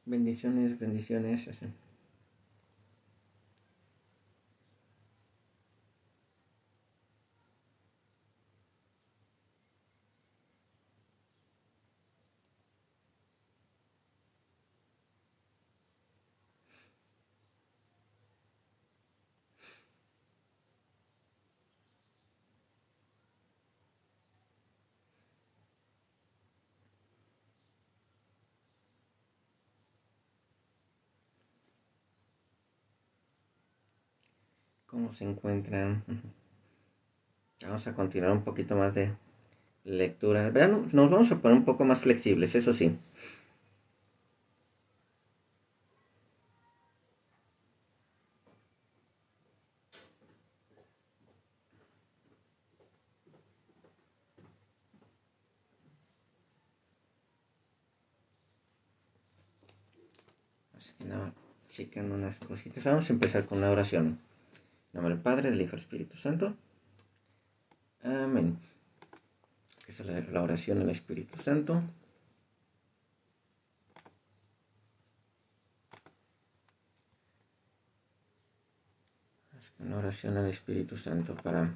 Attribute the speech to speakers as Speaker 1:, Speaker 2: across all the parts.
Speaker 1: Bendiciones, bendiciones. Así. ¿Cómo se encuentran? Vamos a continuar un poquito más de lectura. Vean, nos vamos a poner un poco más flexibles, eso sí. Así que nada, chequen unas cositas. Vamos a empezar con la oración. En nombre del Padre, del Hijo y del Espíritu Santo. Amén. Esa es la oración del Espíritu Santo. Una oración al Espíritu Santo para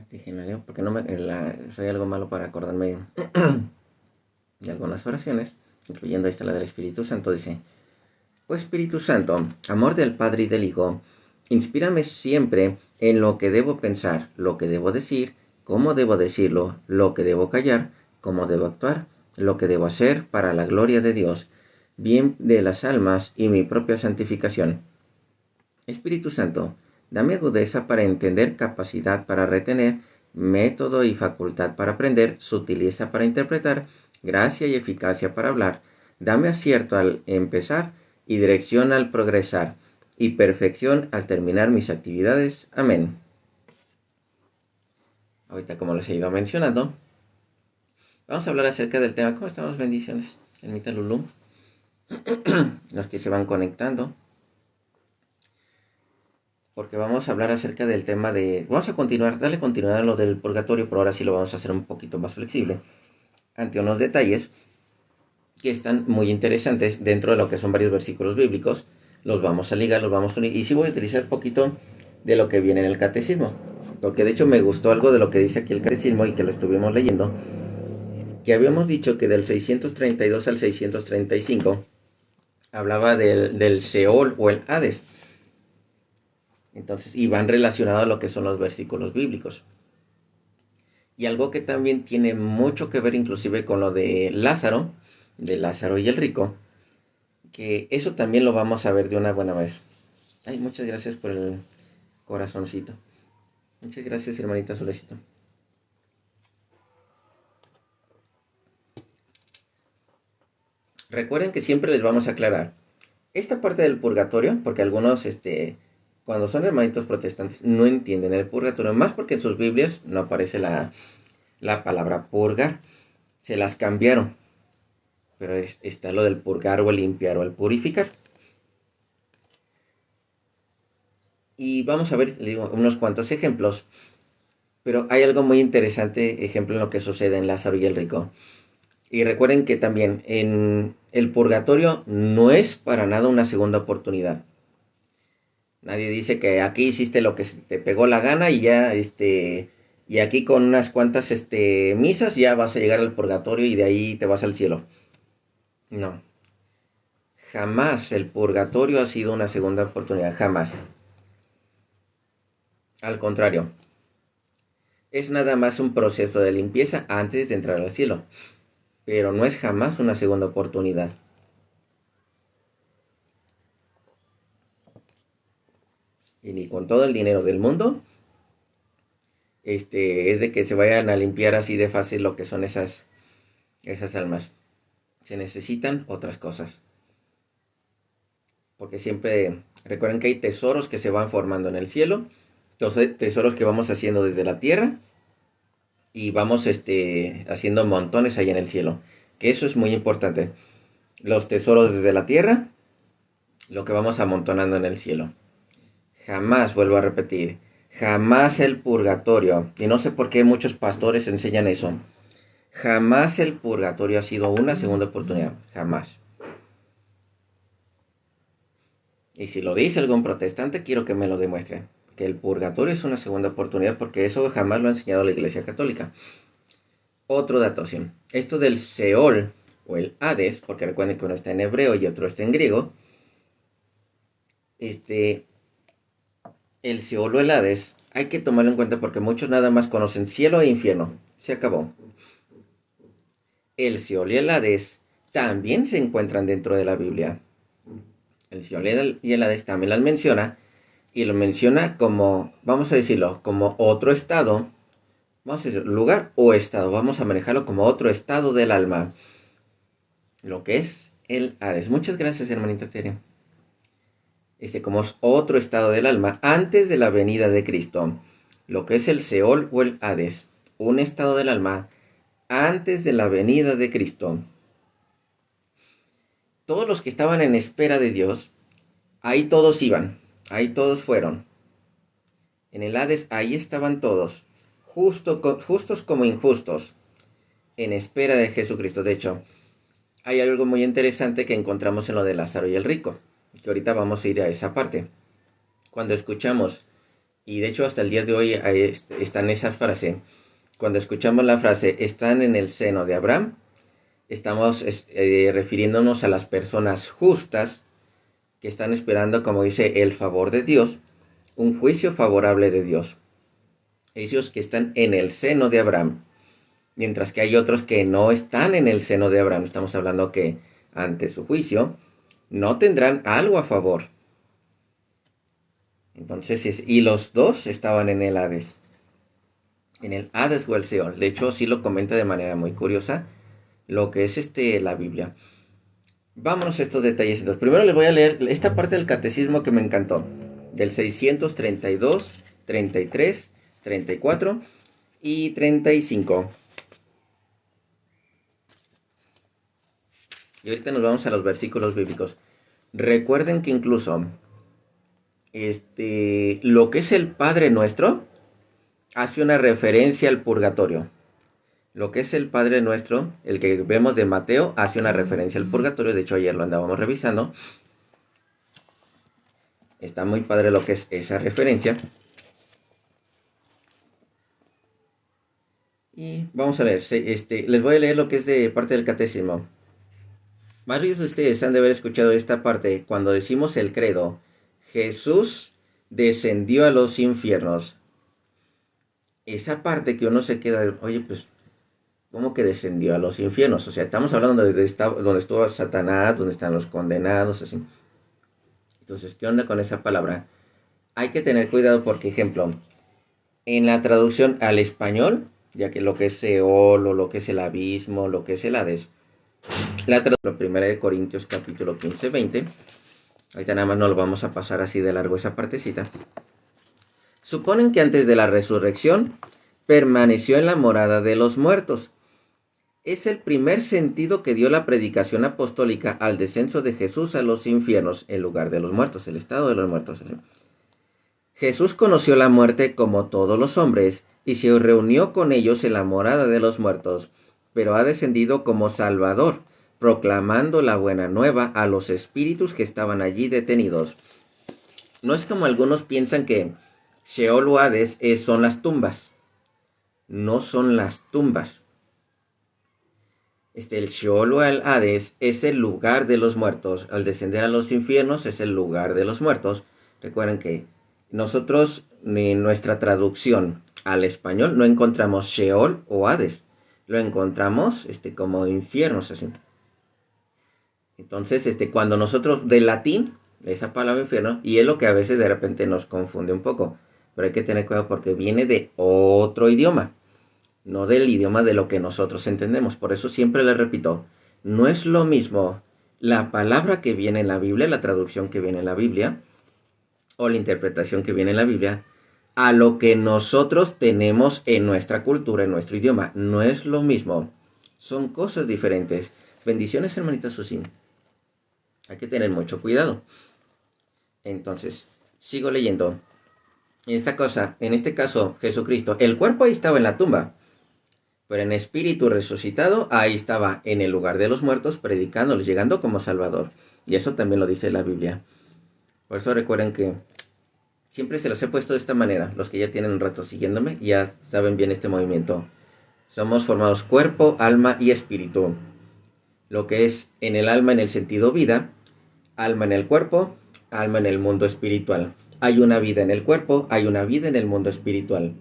Speaker 1: déjenme, porque no soy algo malo para acordarme de algunas oraciones, incluyendo esta, la del Espíritu Santo. Dice: Oh Espíritu Santo, amor del Padre y del Hijo, inspírame siempre en lo que debo pensar, lo que debo decir, cómo debo decirlo, lo que debo callar, cómo debo actuar, lo que debo hacer para la gloria de Dios, bien de las almas y mi propia santificación. Espíritu Santo, dame agudeza para entender, capacidad para retener, método y facultad para aprender, sutileza para interpretar, gracia y eficacia para hablar. Dame acierto al empezar y dirección al progresar, y perfección al terminar mis actividades. Amén. Ahorita, como les he ido mencionando, vamos a hablar acerca del tema. ¿Cómo estamos? Bendiciones, Ermita Lulú. Los que se van conectando. Porque vamos a hablar acerca del tema de... Vamos a continuar, darle continuidad a lo del purgatorio, pero ahora sí lo vamos a hacer un poquito más flexible, ante unos detalles que están muy interesantes dentro de lo que son varios versículos bíblicos. Los vamos a ligar, los vamos a unir, y sí voy a utilizar un poquito de lo que viene en el catecismo, porque de hecho me gustó algo de lo que dice aquí el catecismo y que lo estuvimos leyendo, que habíamos dicho que del 632 al 635 hablaba del Seol o el Hades. Entonces, y van relacionados a lo que son los versículos bíblicos. Y algo que también tiene mucho que ver inclusive con lo de Lázaro y el rico, que eso también lo vamos a ver de una buena vez. Ay, muchas gracias por el corazoncito. Muchas gracias, hermanita Solecito. Recuerden que siempre les vamos a aclarar esta parte del purgatorio, porque algunos, cuando son hermanitos protestantes, no entienden el purgatorio, más porque en sus Biblias no aparece la palabra purgar, se las cambiaron, pero está lo del purgar o el limpiar o el purificar. Y vamos a ver, digo, unos cuantos ejemplos, pero hay algo muy interesante, ejemplo en lo que sucede en Lázaro y el rico. Y recuerden que también en el purgatorio no es para nada una segunda oportunidad. Nadie dice que aquí hiciste lo que te pegó la gana y ya, y aquí con unas cuantas, misas ya vas a llegar al purgatorio y de ahí te vas al cielo. No, jamás el purgatorio ha sido una segunda oportunidad, jamás. Al contrario, es nada más un proceso de limpieza antes de entrar al cielo, pero no es jamás una segunda oportunidad. Y ni con todo el dinero del mundo, es de que se vayan a limpiar así de fácil lo que son esas almas. Se necesitan otras cosas. porque siempre recuerden que hay tesoros que se van formando en el cielo, tesoros que vamos haciendo desde la tierra y vamos haciendo montones ahí en el cielo, que eso es muy importante. Los tesoros desde la tierra, lo que vamos amontonando en el cielo. Jamás, vuelvo a repetir, jamás el purgatorio, y no sé por qué muchos pastores enseñan eso, jamás el purgatorio ha sido una segunda oportunidad, jamás. Y si lo dice algún protestante, quiero que me lo demuestre, que el purgatorio es una segunda oportunidad, porque eso jamás lo ha enseñado la Iglesia Católica. Otro dato, sí. Esto del Seol o el Hades, porque recuerden que uno está en hebreo y otro está en griego, el Seol o el Hades, hay que tomarlo en cuenta porque muchos nada más conocen cielo e infierno. Se acabó. El Seol y el Hades también se encuentran dentro de la Biblia. El Seol y el Hades también las menciona, y lo menciona como, vamos a decirlo, como otro estado, vamos a decir, lugar o estado, vamos a manejarlo como otro estado del alma, lo que es el Hades. Muchas gracias, hermanito Tere. Como es otro estado del alma antes de la venida de Cristo, lo que es el Seol o el Hades, un estado del alma antes de la venida de Cristo. Todos los que estaban en espera de Dios, ahí todos iban, ahí todos fueron. En el Hades, ahí estaban todos, justos como injustos, en espera de Jesucristo. De hecho, hay algo muy interesante que encontramos en lo de Lázaro y el rico, que ahorita vamos a ir a esa parte. Cuando escuchamos, y de hecho hasta el día de hoy están esas frases, cuando escuchamos la frase, están en el seno de Abraham, estamos refiriéndonos a las personas justas que están esperando, como dice, el favor de Dios, un juicio favorable de Dios. Ellos que están en el seno de Abraham, mientras que hay otros que no están en el seno de Abraham. Estamos hablando que ante su juicio no tendrán algo a favor. Entonces, y los dos estaban en el Hades. En el Hades o el Seol. De hecho, sí lo comenta de manera muy curiosa lo que es la Biblia. Vámonos a estos detalles. Entonces, primero les voy a leer esta parte del catecismo que me encantó. Del 632, 33, 34 y 35. Y ahorita nos vamos a los versículos bíblicos. Recuerden que incluso lo que es el Padre Nuestro hace una referencia al purgatorio. Lo que es el Padre Nuestro, el que vemos de Mateo, hace una referencia al purgatorio. De hecho, ayer lo andábamos revisando. Está muy padre lo que es esa referencia. Y vamos a leer. Les voy a leer lo que es de parte del catecismo. Varios de ustedes han de haber escuchado esta parte cuando decimos el credo. Jesús descendió a los infiernos. Esa parte que uno se queda, oye, pues, ¿cómo que descendió a los infiernos? O sea, estamos hablando de donde estuvo Satanás, donde están los condenados, así. Entonces, ¿qué onda con esa palabra? Hay que tener cuidado porque, ejemplo, en la traducción al español, ya que lo que es Seol o lo que es el abismo, lo que es el Hades, la traducción primera de Corintios capítulo 15, 20, ahorita nada más no lo vamos a pasar así de largo esa partecita. Suponen que antes de la resurrección permaneció en la morada de los muertos. Es el primer sentido que dio la predicación apostólica al descenso de Jesús a los infiernos, en lugar de los muertos, el estado de los muertos. Jesús conoció la muerte como todos los hombres y se reunió con ellos en la morada de los muertos, pero ha descendido como Salvador, proclamando la buena nueva a los espíritus que estaban allí detenidos. No es como algunos piensan que Sheol o Hades son las tumbas. No son las tumbas. El Sheol o el Hades es el lugar de los muertos. Al descender a los infiernos es el lugar de los muertos. Recuerden que nosotros, en nuestra traducción al español, no encontramos Sheol o Hades. Lo encontramos como infiernos, así. Entonces, cuando nosotros, del latín, esa palabra infierno, y es lo que a veces de repente nos confunde un poco. Pero hay que tener cuidado porque viene de otro idioma. No del idioma de lo que nosotros entendemos. Por eso siempre les repito, no es lo mismo la palabra que viene en la Biblia, la traducción que viene en la Biblia, o la interpretación que viene en la Biblia, a lo que nosotros tenemos en nuestra cultura, en nuestro idioma. No es lo mismo. Son cosas diferentes. Bendiciones, hermanita Susi. Hay que tener mucho cuidado. Entonces, sigo leyendo. En este caso, Jesucristo, el cuerpo ahí estaba en la tumba, pero en espíritu resucitado, ahí estaba en el lugar de los muertos, predicándoles, llegando como Salvador. Y eso también lo dice la Biblia. Por eso recuerden que siempre se los he puesto de esta manera. Los que ya tienen un rato siguiéndome ya saben bien este movimiento. Somos formados cuerpo, alma y espíritu. Lo que es en el alma en el sentido vida, alma en el cuerpo, alma en el mundo espiritual. Hay una vida en el cuerpo, hay una vida en el mundo espiritual.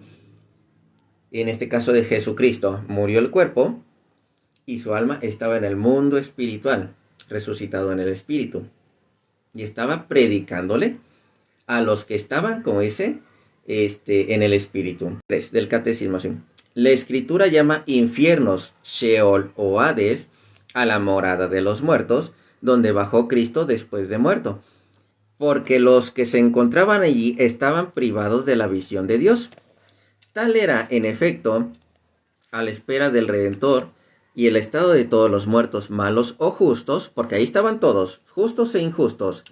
Speaker 1: Y en este caso de Jesucristo, murió el cuerpo y su alma estaba en el mundo espiritual, resucitado en el espíritu. Y estaba predicándole a los que estaban, como dice, en el espíritu. Del catecismo, sí. La escritura llama infiernos, Sheol o Hades, a la morada de los muertos, donde bajó Cristo después de muerto, porque los que se encontraban allí estaban privados de la visión de Dios. Tal era, en efecto, a la espera del Redentor y el estado de todos los muertos, malos o justos, porque ahí estaban todos, justos e injustos.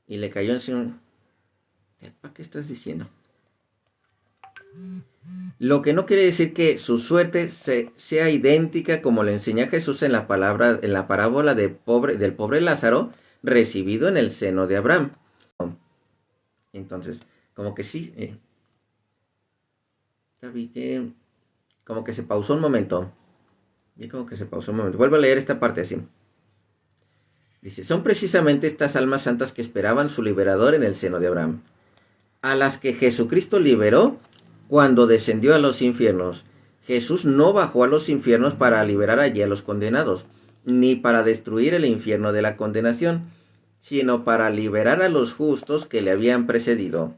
Speaker 1: Y le cayó encima. ¿Para qué estás diciendo? Lo que no quiere decir que su suerte sea idéntica como le enseña Jesús en la parábola del pobre Lázaro, recibido en el seno de Abraham. Entonces, como que sí, como que se pausó un momento. Vuelvo a leer esta parte así. Dice, son precisamente estas almas santas que esperaban su liberador en el seno de Abraham, a las que Jesucristo liberó cuando descendió a los infiernos. Jesús no bajó a los infiernos para liberar allí a los condenados, ni para destruir el infierno de la condenación, sino para liberar a los justos que le habían precedido.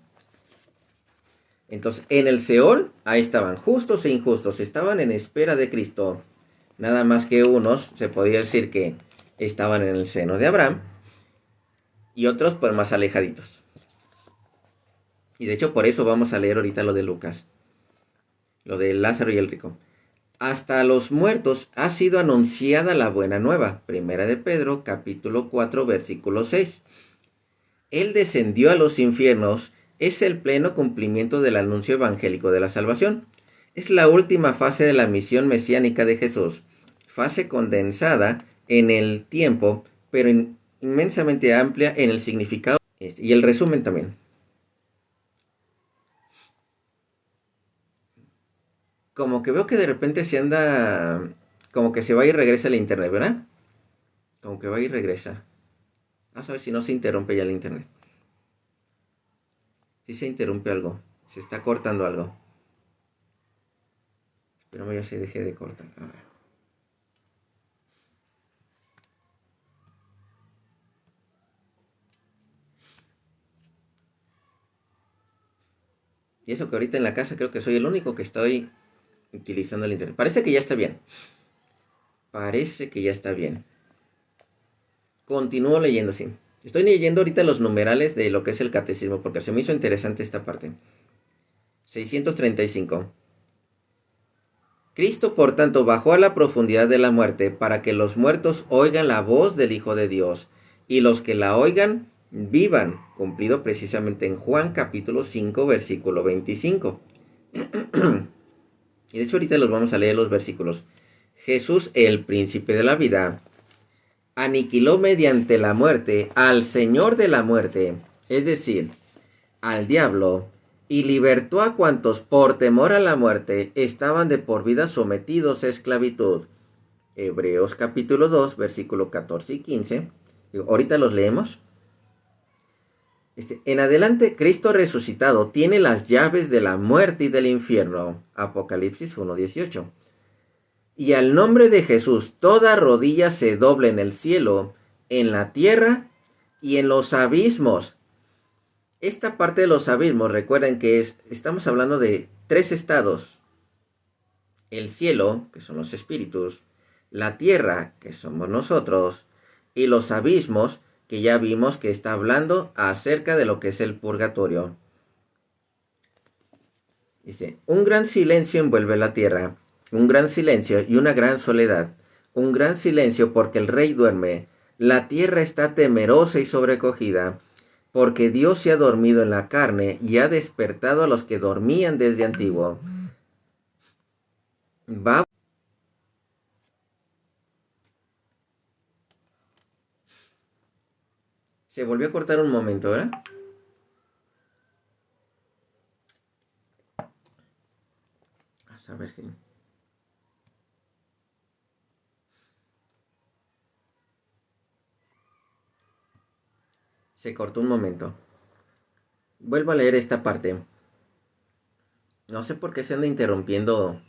Speaker 1: Entonces, en el Seol, ahí estaban justos e injustos, estaban en espera de Cristo. Nada más que unos, se podía decir que estaban en el seno de Abraham, y otros pues más alejaditos. Y de hecho por eso vamos a leer ahorita lo de Lucas, lo de Lázaro y el rico. Hasta los muertos ha sido anunciada la buena nueva. Primera de Pedro, capítulo 4, versículo 6. Él descendió a los infiernos, es el pleno cumplimiento del anuncio evangélico de la salvación. Es la última fase de la misión mesiánica de Jesús, fase condensada en el tiempo, pero inmensamente amplia en el significado y el resumen también. Como que veo que de repente se anda, como que se va y regresa el internet, ¿verdad? Como que va y regresa. Vamos a ver si no se interrumpe ya el internet. Si se interrumpe algo, se está cortando algo. Pero ya se deje de cortar. A ver. Y eso que ahorita en la casa creo que soy el único que estoy utilizando el internet. Parece que ya está bien. Continúo leyendo, sí. Estoy leyendo ahorita los numerales de lo que es el catecismo, porque se me hizo interesante esta parte. 635. Cristo, por tanto, bajó a la profundidad de la muerte para que los muertos oigan la voz del Hijo de Dios, y los que la oigan vivan, cumplido precisamente en Juan capítulo 5, versículo 25. Y de hecho ahorita los vamos a leer los versículos. Jesús, el príncipe de la vida, aniquiló mediante la muerte al Señor de la muerte, es decir, al diablo, y libertó a cuantos por temor a la muerte estaban de por vida sometidos a esclavitud. Hebreos capítulo 2, versículo 14 y 15. Ahorita los leemos. En adelante, Cristo resucitado tiene las llaves de la muerte y del infierno. Apocalipsis 1:18. Y al nombre de Jesús, toda rodilla se doble en el cielo, en la tierra y en los abismos. Esta parte de los abismos, recuerden que estamos hablando de 3 estados. El cielo, que son los espíritus, la tierra, que somos nosotros, y los abismos, que ya vimos que está hablando acerca de lo que es el purgatorio. Dice, un gran silencio envuelve la tierra, un gran silencio y una gran soledad, un gran silencio porque el rey duerme, la tierra está temerosa y sobrecogida, porque Dios se ha dormido en la carne y ha despertado a los que dormían desde antiguo. Va. Se volvió a cortar un momento, ¿verdad? A ver si. Se cortó un momento. Vuelvo a leer esta parte. No sé por qué se anda interrumpiendo.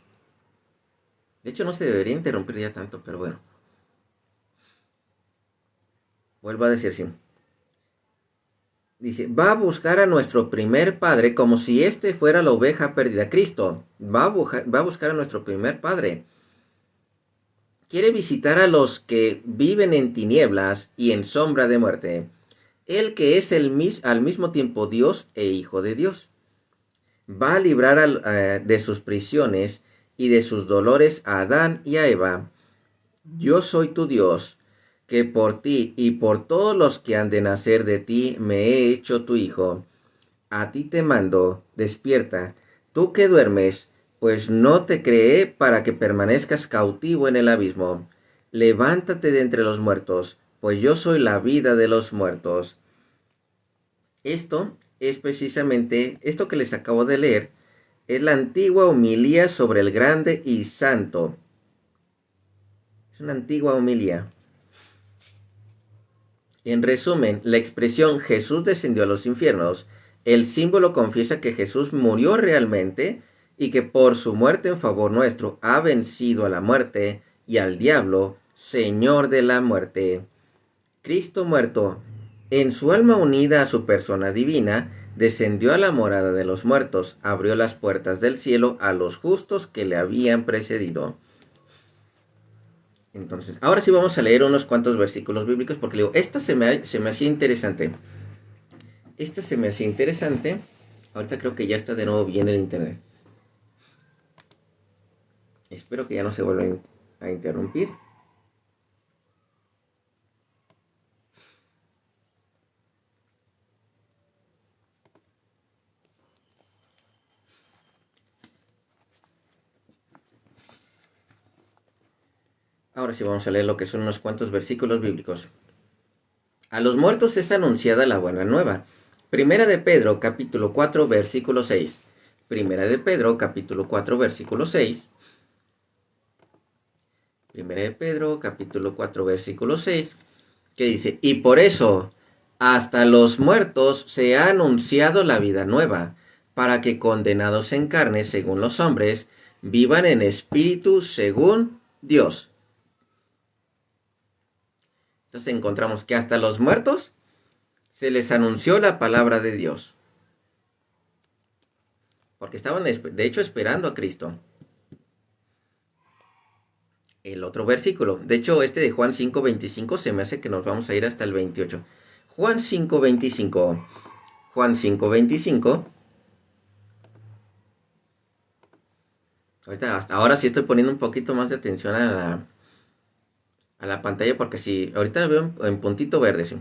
Speaker 1: De hecho, no se debería interrumpir ya tanto, pero bueno. Vuelvo a decir sí. Dice, va a buscar a nuestro primer padre como si este fuera la oveja perdida. Cristo va a buscar a nuestro primer padre. Quiere visitar a los que viven en tinieblas y en sombra de muerte. Él que es al mismo tiempo Dios e Hijo de Dios. Va a librar de sus prisiones y de sus dolores a Adán y a Eva. Yo soy tu Dios, que por ti y por todos los que han de nacer de ti me he hecho tu Hijo. A ti te mando, despierta, tú que duermes, pues no te creé para que permanezcas cautivo en el abismo. Levántate de entre los muertos, pues yo soy la vida de los muertos. Esto es precisamente, esto que les acabo de leer, es la antigua homilía sobre el grande y santo. Es una antigua homilía. En resumen, la expresión Jesús descendió a los infiernos, el símbolo confiesa que Jesús murió realmente y que por su muerte en favor nuestro ha vencido a la muerte y al diablo, Señor de la muerte. Cristo muerto, en su alma unida a su persona divina, descendió a la morada de los muertos, abrió las puertas del cielo a los justos que le habían precedido. Entonces, ahora sí vamos a leer unos cuantos versículos bíblicos porque digo, esta se me hacía interesante. Esta se me hacía interesante. Ahorita creo que ya está de nuevo bien el internet. Espero que ya no se vuelva a interrumpir. Ahora sí vamos a leer lo que son unos cuantos versículos bíblicos. A los muertos es anunciada la buena nueva. Primera de Pedro, capítulo 4, versículo 6. Primera de Pedro, capítulo 4, versículo 6. Primera de Pedro, capítulo 4, versículo 6. Que dice, y por eso, hasta los muertos se ha anunciado la vida nueva, para que condenados en carne, según los hombres, vivan en espíritu, según Dios. Entonces encontramos que hasta los muertos se les anunció la palabra de Dios. Porque estaban, de hecho, esperando a Cristo. El otro versículo. De hecho, este de Juan 5:25 se me hace que nos vamos a ir hasta el 28. Juan 5:25. Juan 5:25. Ahorita, hasta ahora sí estoy poniendo un poquito más de atención a la pantalla porque si ahorita veo en puntito verde, sí.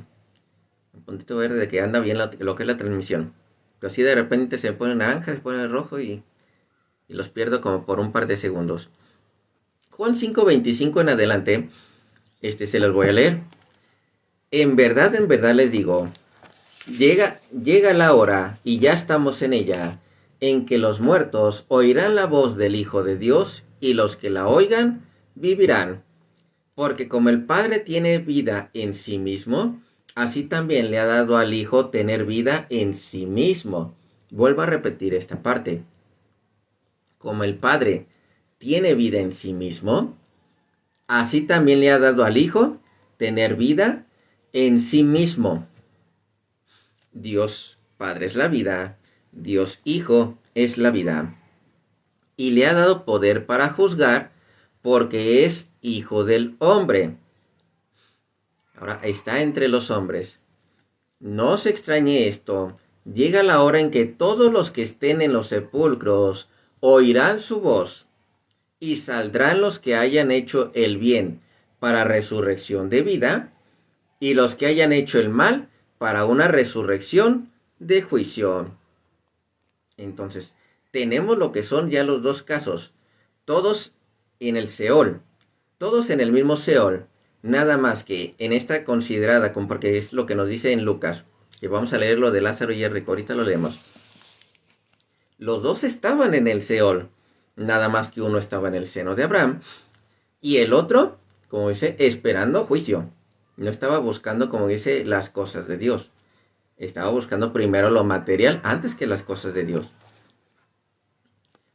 Speaker 1: En puntito verde de que anda bien lo que es la transmisión. Pero así de repente se pone naranja, se pone rojo y los pierdo como por un par de segundos. Juan 5:25 en adelante, se los voy a leer. En verdad les digo, llega la hora, y ya estamos en ella, en que los muertos oirán la voz del Hijo de Dios, y los que la oigan vivirán. Porque como el Padre tiene vida en sí mismo, así también le ha dado al Hijo tener vida en sí mismo. Vuelvo a repetir esta parte. Como el Padre tiene vida en sí mismo, así también le ha dado al Hijo tener vida en sí mismo. Dios Padre es la vida, Dios Hijo es la vida. Y le ha dado poder para juzgar porque es hijo del hombre. Ahora está entre los hombres. No se extrañe esto. Llega la hora en que todos los que estén en los sepulcros oirán su voz, y saldrán los que hayan hecho el bien para resurrección de vida, y los que hayan hecho el mal para una resurrección de juicio. Entonces, tenemos lo que son ya los dos casos. Todos en el Seol, todos en el mismo Seol, nada más que en esta considerada, porque es lo que nos dice en Lucas, que vamos a leer lo de Lázaro y Enrico, ahorita lo leemos. Los dos estaban en el Seol, nada más que uno estaba en el seno de Abraham, y el otro, como dice, esperando juicio. No estaba buscando, como dice, las cosas de Dios. Estaba buscando primero lo material antes que las cosas de Dios.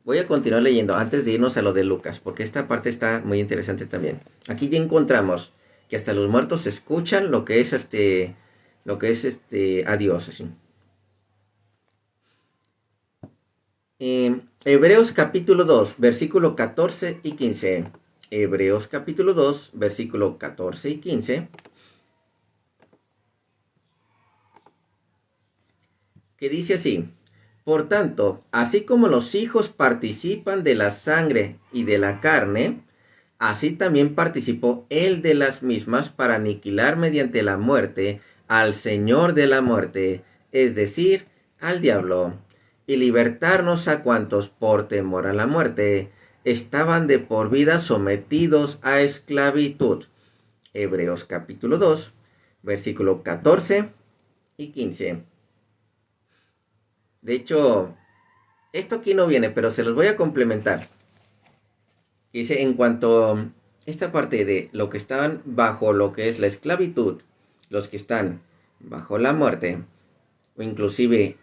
Speaker 1: Voy a continuar leyendo antes de irnos a lo de Lucas, porque esta parte está muy interesante también. Aquí ya encontramos que hasta los muertos escuchan lo que es a Dios, así. Hebreos capítulo 2, versículo 14 y 15. Hebreos capítulo 2, versículo 14 y 15. Que dice así: por tanto, así como los hijos participan de la sangre y de la carne, así también participó él de las mismas para aniquilar mediante la muerte al Señor de la muerte, es decir, al diablo, y libertarnos a cuantos por temor a la muerte estaban de por vida sometidos a esclavitud. Hebreos capítulo 2, versículo 14 y 15. De hecho, esto aquí no viene, pero se los voy a complementar. Dice, en cuanto a esta parte de lo que estaban bajo lo que es la esclavitud, los que están bajo la muerte, o inclusive,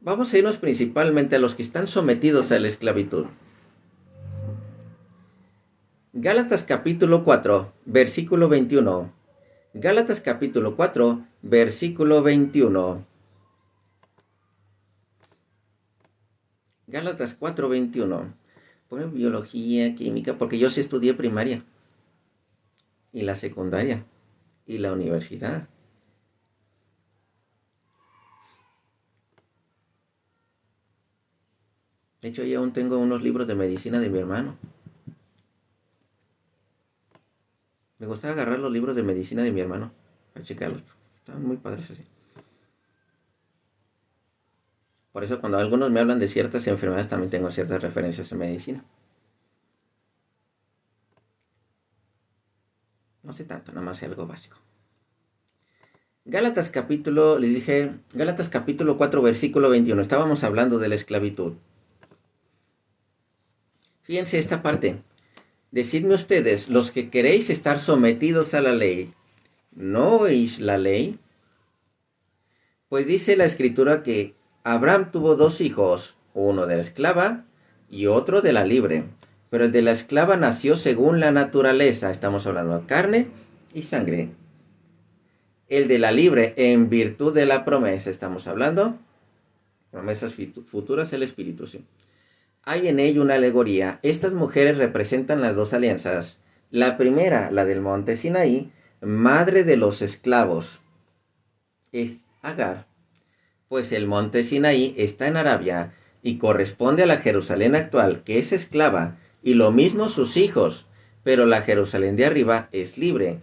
Speaker 1: vamos a irnos principalmente a los que están sometidos a la esclavitud. Gálatas capítulo 4, versículo 21. Gálatas capítulo 4, versículo 21. Gálatas 4, 21. Pone biología, química, porque yo sí estudié primaria, y la secundaria, y la universidad. De hecho, yo aún tengo unos libros de medicina de mi hermano. Me gustaba agarrar los libros de medicina de mi hermano para checarlos. Estaban muy padres así. Por eso cuando algunos me hablan de ciertas enfermedades también tengo ciertas referencias en medicina. No sé tanto, nada más sé algo básico. Gálatas capítulo 4, versículo 21. Estábamos hablando de la esclavitud. Fíjense esta parte. Decidme ustedes, los que queréis estar sometidos a la ley, ¿no oís la ley? Pues dice la escritura que Abraham tuvo dos hijos, uno de la esclava y otro de la libre. Pero el de la esclava nació según la naturaleza, estamos hablando de carne y sangre. El de la libre en virtud de la promesa, estamos hablando promesas futuras, el Espíritu, sí. Hay en ello una alegoría. Estas mujeres representan las dos alianzas. La primera, la del monte Sinaí, madre de los esclavos, es Agar, pues el monte Sinaí está en Arabia y corresponde a la Jerusalén actual, que es esclava, y lo mismo sus hijos, pero la Jerusalén de arriba es libre.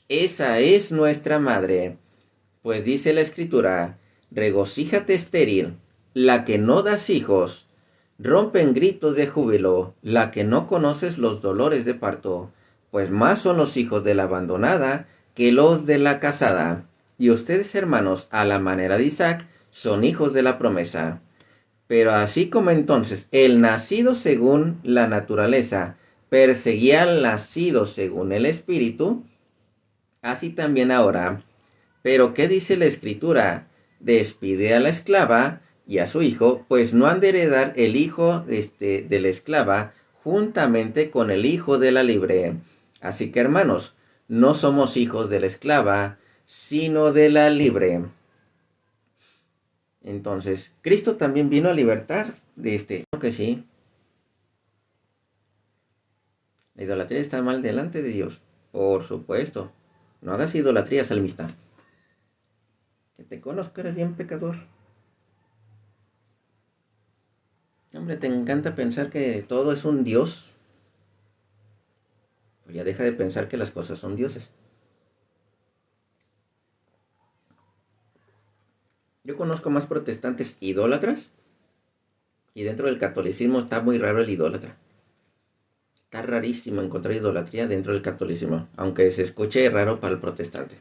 Speaker 1: Esa es nuestra madre, pues dice la escritura: regocíjate estéril, la que no das hijos, rompe en gritos de júbilo, la que no conoces los dolores de parto, pues más son los hijos de la abandonada que los de la casada. Y ustedes, hermanos, a la manera de Isaac, son hijos de la promesa. Pero así como entonces el nacido según la naturaleza perseguía al nacido según el espíritu, así también ahora. Pero ¿qué dice la escritura? Despide a la esclava y a su hijo, pues no han de heredar el hijo de la esclava juntamente con el hijo de la libre. Así que, hermanos, no somos hijos de la esclava, sino de la libre. Entonces, Cristo también vino a libertar de este. Creo que sí. La idolatría está mal delante de Dios. Por supuesto. No hagas idolatría, salmista. Que te conozco, eres bien pecador. Hombre, te encanta pensar que todo es un Dios. Pues ya deja de pensar que las cosas son dioses. Yo conozco más protestantes idólatras. Y dentro del catolicismo está muy raro el idólatra. Está rarísimo encontrar idolatría dentro del catolicismo, aunque se escuche raro para el protestante.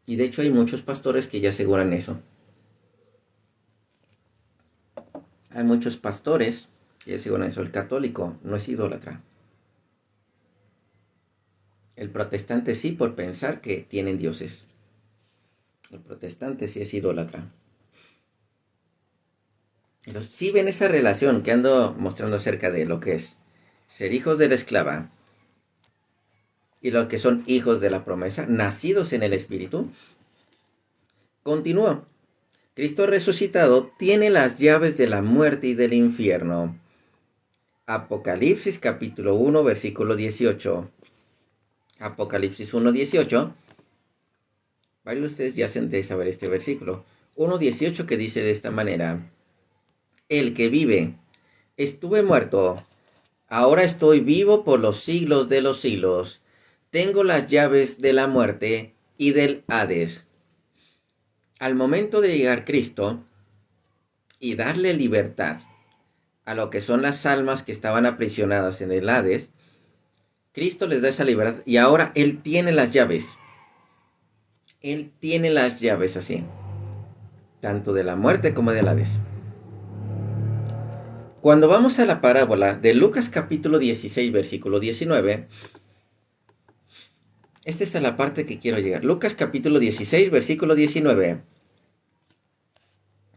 Speaker 1: Y de hecho hay muchos pastores que ya aseguran eso. Hay muchos pastores que aseguran eso. El católico no es idólatra. El protestante sí, por pensar que tienen dioses. El protestante sí es idólatra. Entonces, sí ven esa relación que ando mostrando acerca de lo que es ser hijos de la esclava y los que son hijos de la promesa, nacidos en el Espíritu. Continúa. Cristo resucitado tiene las llaves de la muerte y del infierno. Apocalipsis capítulo 1, versículo 18. Apocalipsis 1, 18. Varios de ustedes ya hacen de saber este versículo. 1, 18 que dice de esta manera. El que vive, estuve muerto, ahora estoy vivo por los siglos de los siglos. Tengo las llaves de la muerte y del Hades. Al momento de llegar Cristo y darle libertad a lo que son las almas que estaban aprisionadas en el Hades, Cristo les da esa libertad y ahora Él tiene las llaves. Él tiene las llaves así, tanto de la muerte como del Hades. Cuando vamos a la parábola de Lucas capítulo 16, versículo 19, esta es la parte que quiero llegar. Lucas capítulo 16, versículo 19.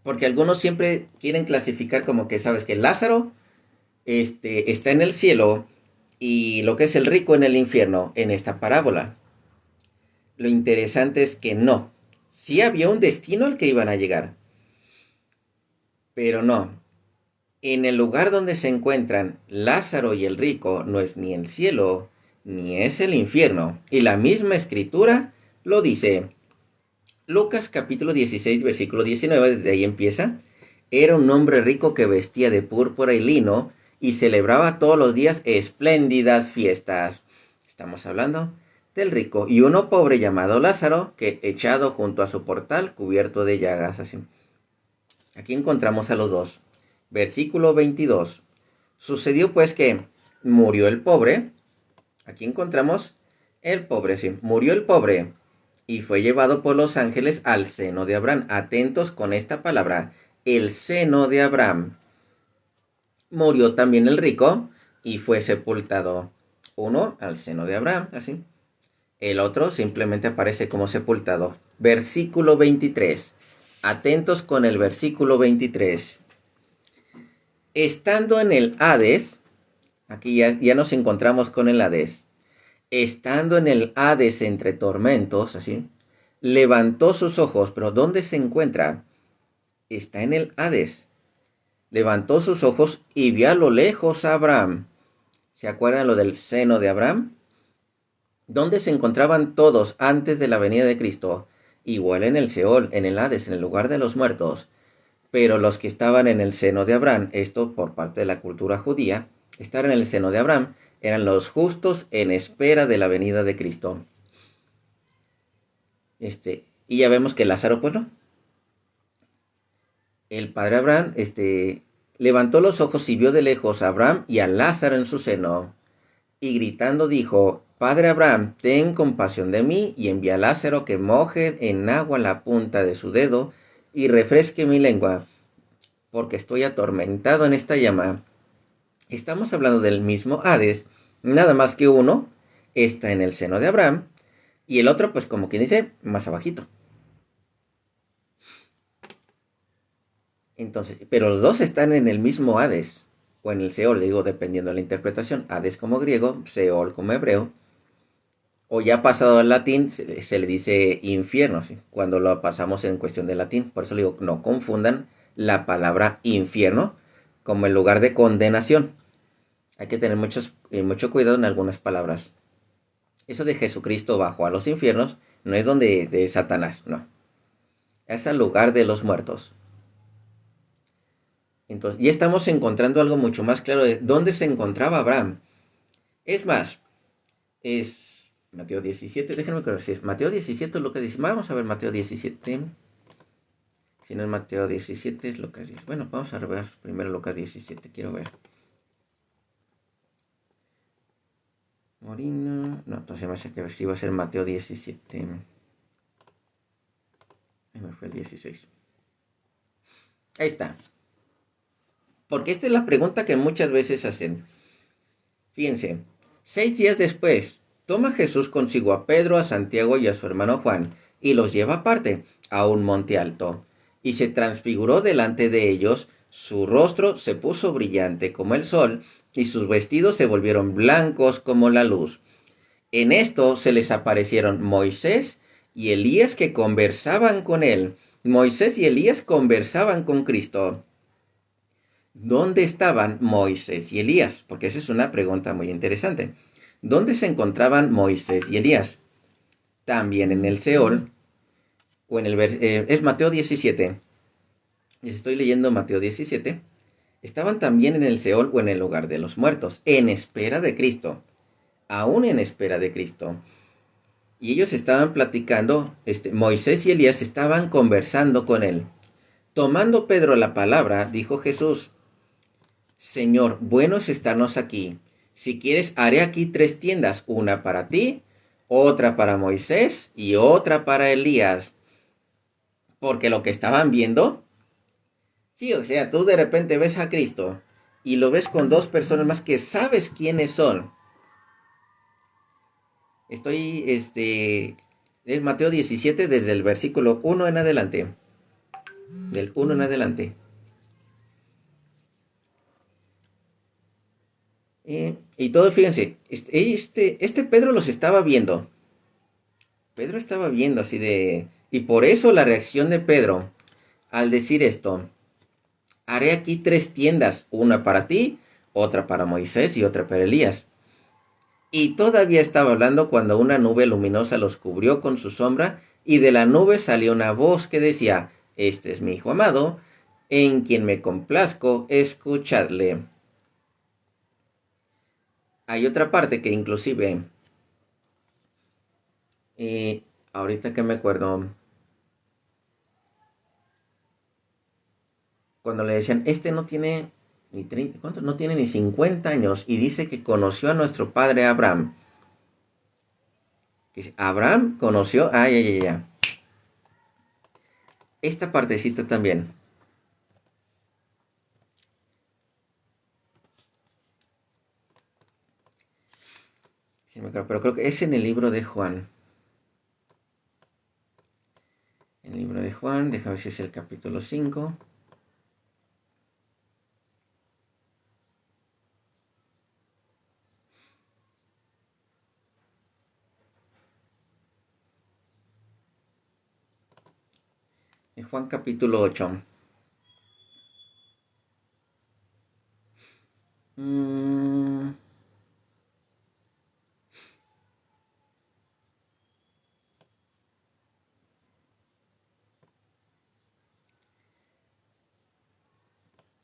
Speaker 1: Porque algunos siempre quieren clasificar como que, sabes, que Lázaro está en el cielo y lo que es el rico en el infierno en esta parábola. Lo interesante es que no. Sí había un destino al que iban a llegar. Pero no. En el lugar donde se encuentran Lázaro y el rico no es ni el cielo, ni es el infierno. Y la misma escritura lo dice. Lucas capítulo 16, versículo 19, desde ahí empieza. Era un hombre rico que vestía de púrpura y lino y celebraba todos los días espléndidas fiestas. Estamos hablando del rico. Y uno pobre llamado Lázaro, que echado junto a su portal, cubierto de llagas. Así. Aquí encontramos a los dos. Versículo 22. Sucedió pues que murió el pobre. Aquí encontramos el pobre, sí. Murió el pobre y fue llevado por los ángeles al seno de Abraham. Atentos con esta palabra, el seno de Abraham. Murió también el rico y fue sepultado. Uno al seno de Abraham, así. El otro simplemente aparece como sepultado. Versículo 23. Atentos con el versículo 23. Estando en el Hades, aquí ya nos encontramos con el Hades. Estando en el Hades entre tormentos, así, levantó sus ojos, pero ¿dónde se encuentra? Está en el Hades. Levantó sus ojos y vio a lo lejos a Abraham. ¿Se acuerdan lo del seno de Abraham? ¿Dónde se encontraban todos antes de la venida de Cristo? Igual en el Seol, en el Hades, en el lugar de los muertos. Pero los que estaban en el seno de Abraham, esto por parte de la cultura judía, estar en el seno de Abraham, eran los justos en espera de la venida de Cristo. Y ya vemos que Lázaro, pues no. El padre Abraham, levantó los ojos y vio de lejos a Abraham y a Lázaro en su seno. Y gritando dijo, Padre Abraham, ten compasión de mí y envía a Lázaro que moje en agua la punta de su dedo y refresque mi lengua, porque estoy atormentado en esta llama. Estamos hablando del mismo Hades, nada más que uno está en el seno de Abraham y el otro, pues como quien dice, más abajito. Entonces, pero los dos están en el mismo Hades, o en el Seol, digo, dependiendo de la interpretación. Hades como griego, Seol como hebreo. O ya pasado al latín, se le dice infierno, ¿sí? Cuando lo pasamos en cuestión de latín. Por eso le digo, no confundan la palabra infierno como el lugar de condenación. Hay que tener mucho cuidado en algunas palabras. Eso de Jesucristo bajó a los infiernos no es donde de Satanás, no. Es al lugar de los muertos. Entonces, ya estamos encontrando algo mucho más claro de dónde se encontraba Abraham. Es más, es Mateo 17, déjenme ver si es Mateo 17 lo que dice. Vamos a ver Mateo 17. Si no es Mateo 17 es Lucas 10. Bueno, vamos a ver primero Lucas 17, quiero ver. Morino, no, entonces me hace que sí va a ser Mateo 17. Ahí me fue el 16. Ahí está. Porque esta es la pregunta que muchas veces hacen. Fíjense, 6 días después, toma Jesús consigo a Pedro, a Santiago y a su hermano Juan, y los lleva aparte, a un monte alto. Y se transfiguró delante de ellos, su rostro se puso brillante como el sol, y sus vestidos se volvieron blancos como la luz. En esto se les aparecieron Moisés y Elías que conversaban con él. Moisés y Elías conversaban con Cristo. ¿Dónde estaban Moisés y Elías? Porque esa es una pregunta muy interesante. ¿Dónde se encontraban Moisés y Elías? También en el Seol, o en es Mateo 17. Les estoy leyendo Mateo 17. Estaban también en el Seol o en el lugar de los muertos, en espera de Cristo. Aún en espera de Cristo. Y ellos estaban platicando, Moisés y Elías estaban conversando con él. Tomando Pedro la palabra, dijo Jesús: Señor, bueno es estarnos aquí. Si quieres, haré aquí 3 tiendas, una para ti, otra para Moisés y otra para Elías. Porque lo que estaban viendo, sí, o sea, tú de repente ves a Cristo y lo ves con 2 personas más que sabes quiénes son. Es Mateo 17 desde el versículo 1 en adelante. Del 1 en adelante. Y todo, fíjense, este Pedro los estaba viendo. Pedro estaba viendo así de... Y por eso la reacción de Pedro al decir esto: haré aquí 3 tiendas, una para ti, otra para Moisés y otra para Elías. Y todavía estaba hablando cuando una nube luminosa los cubrió con su sombra, y de la nube salió una voz que decía: Este es mi hijo amado, en quien me complazco, escuchadle. Hay otra parte que inclusive, ahorita que me acuerdo, cuando le decían, no tiene ni 30, ¿cuánto? No tiene ni 50 años, y dice que conoció a nuestro padre Abraham. Dice, Abraham conoció, ya. Esta partecita también. Sí, pero creo que es en el libro de Juan. En el libro de Juan, déjame ver si es el capítulo 5. En Juan capítulo 8.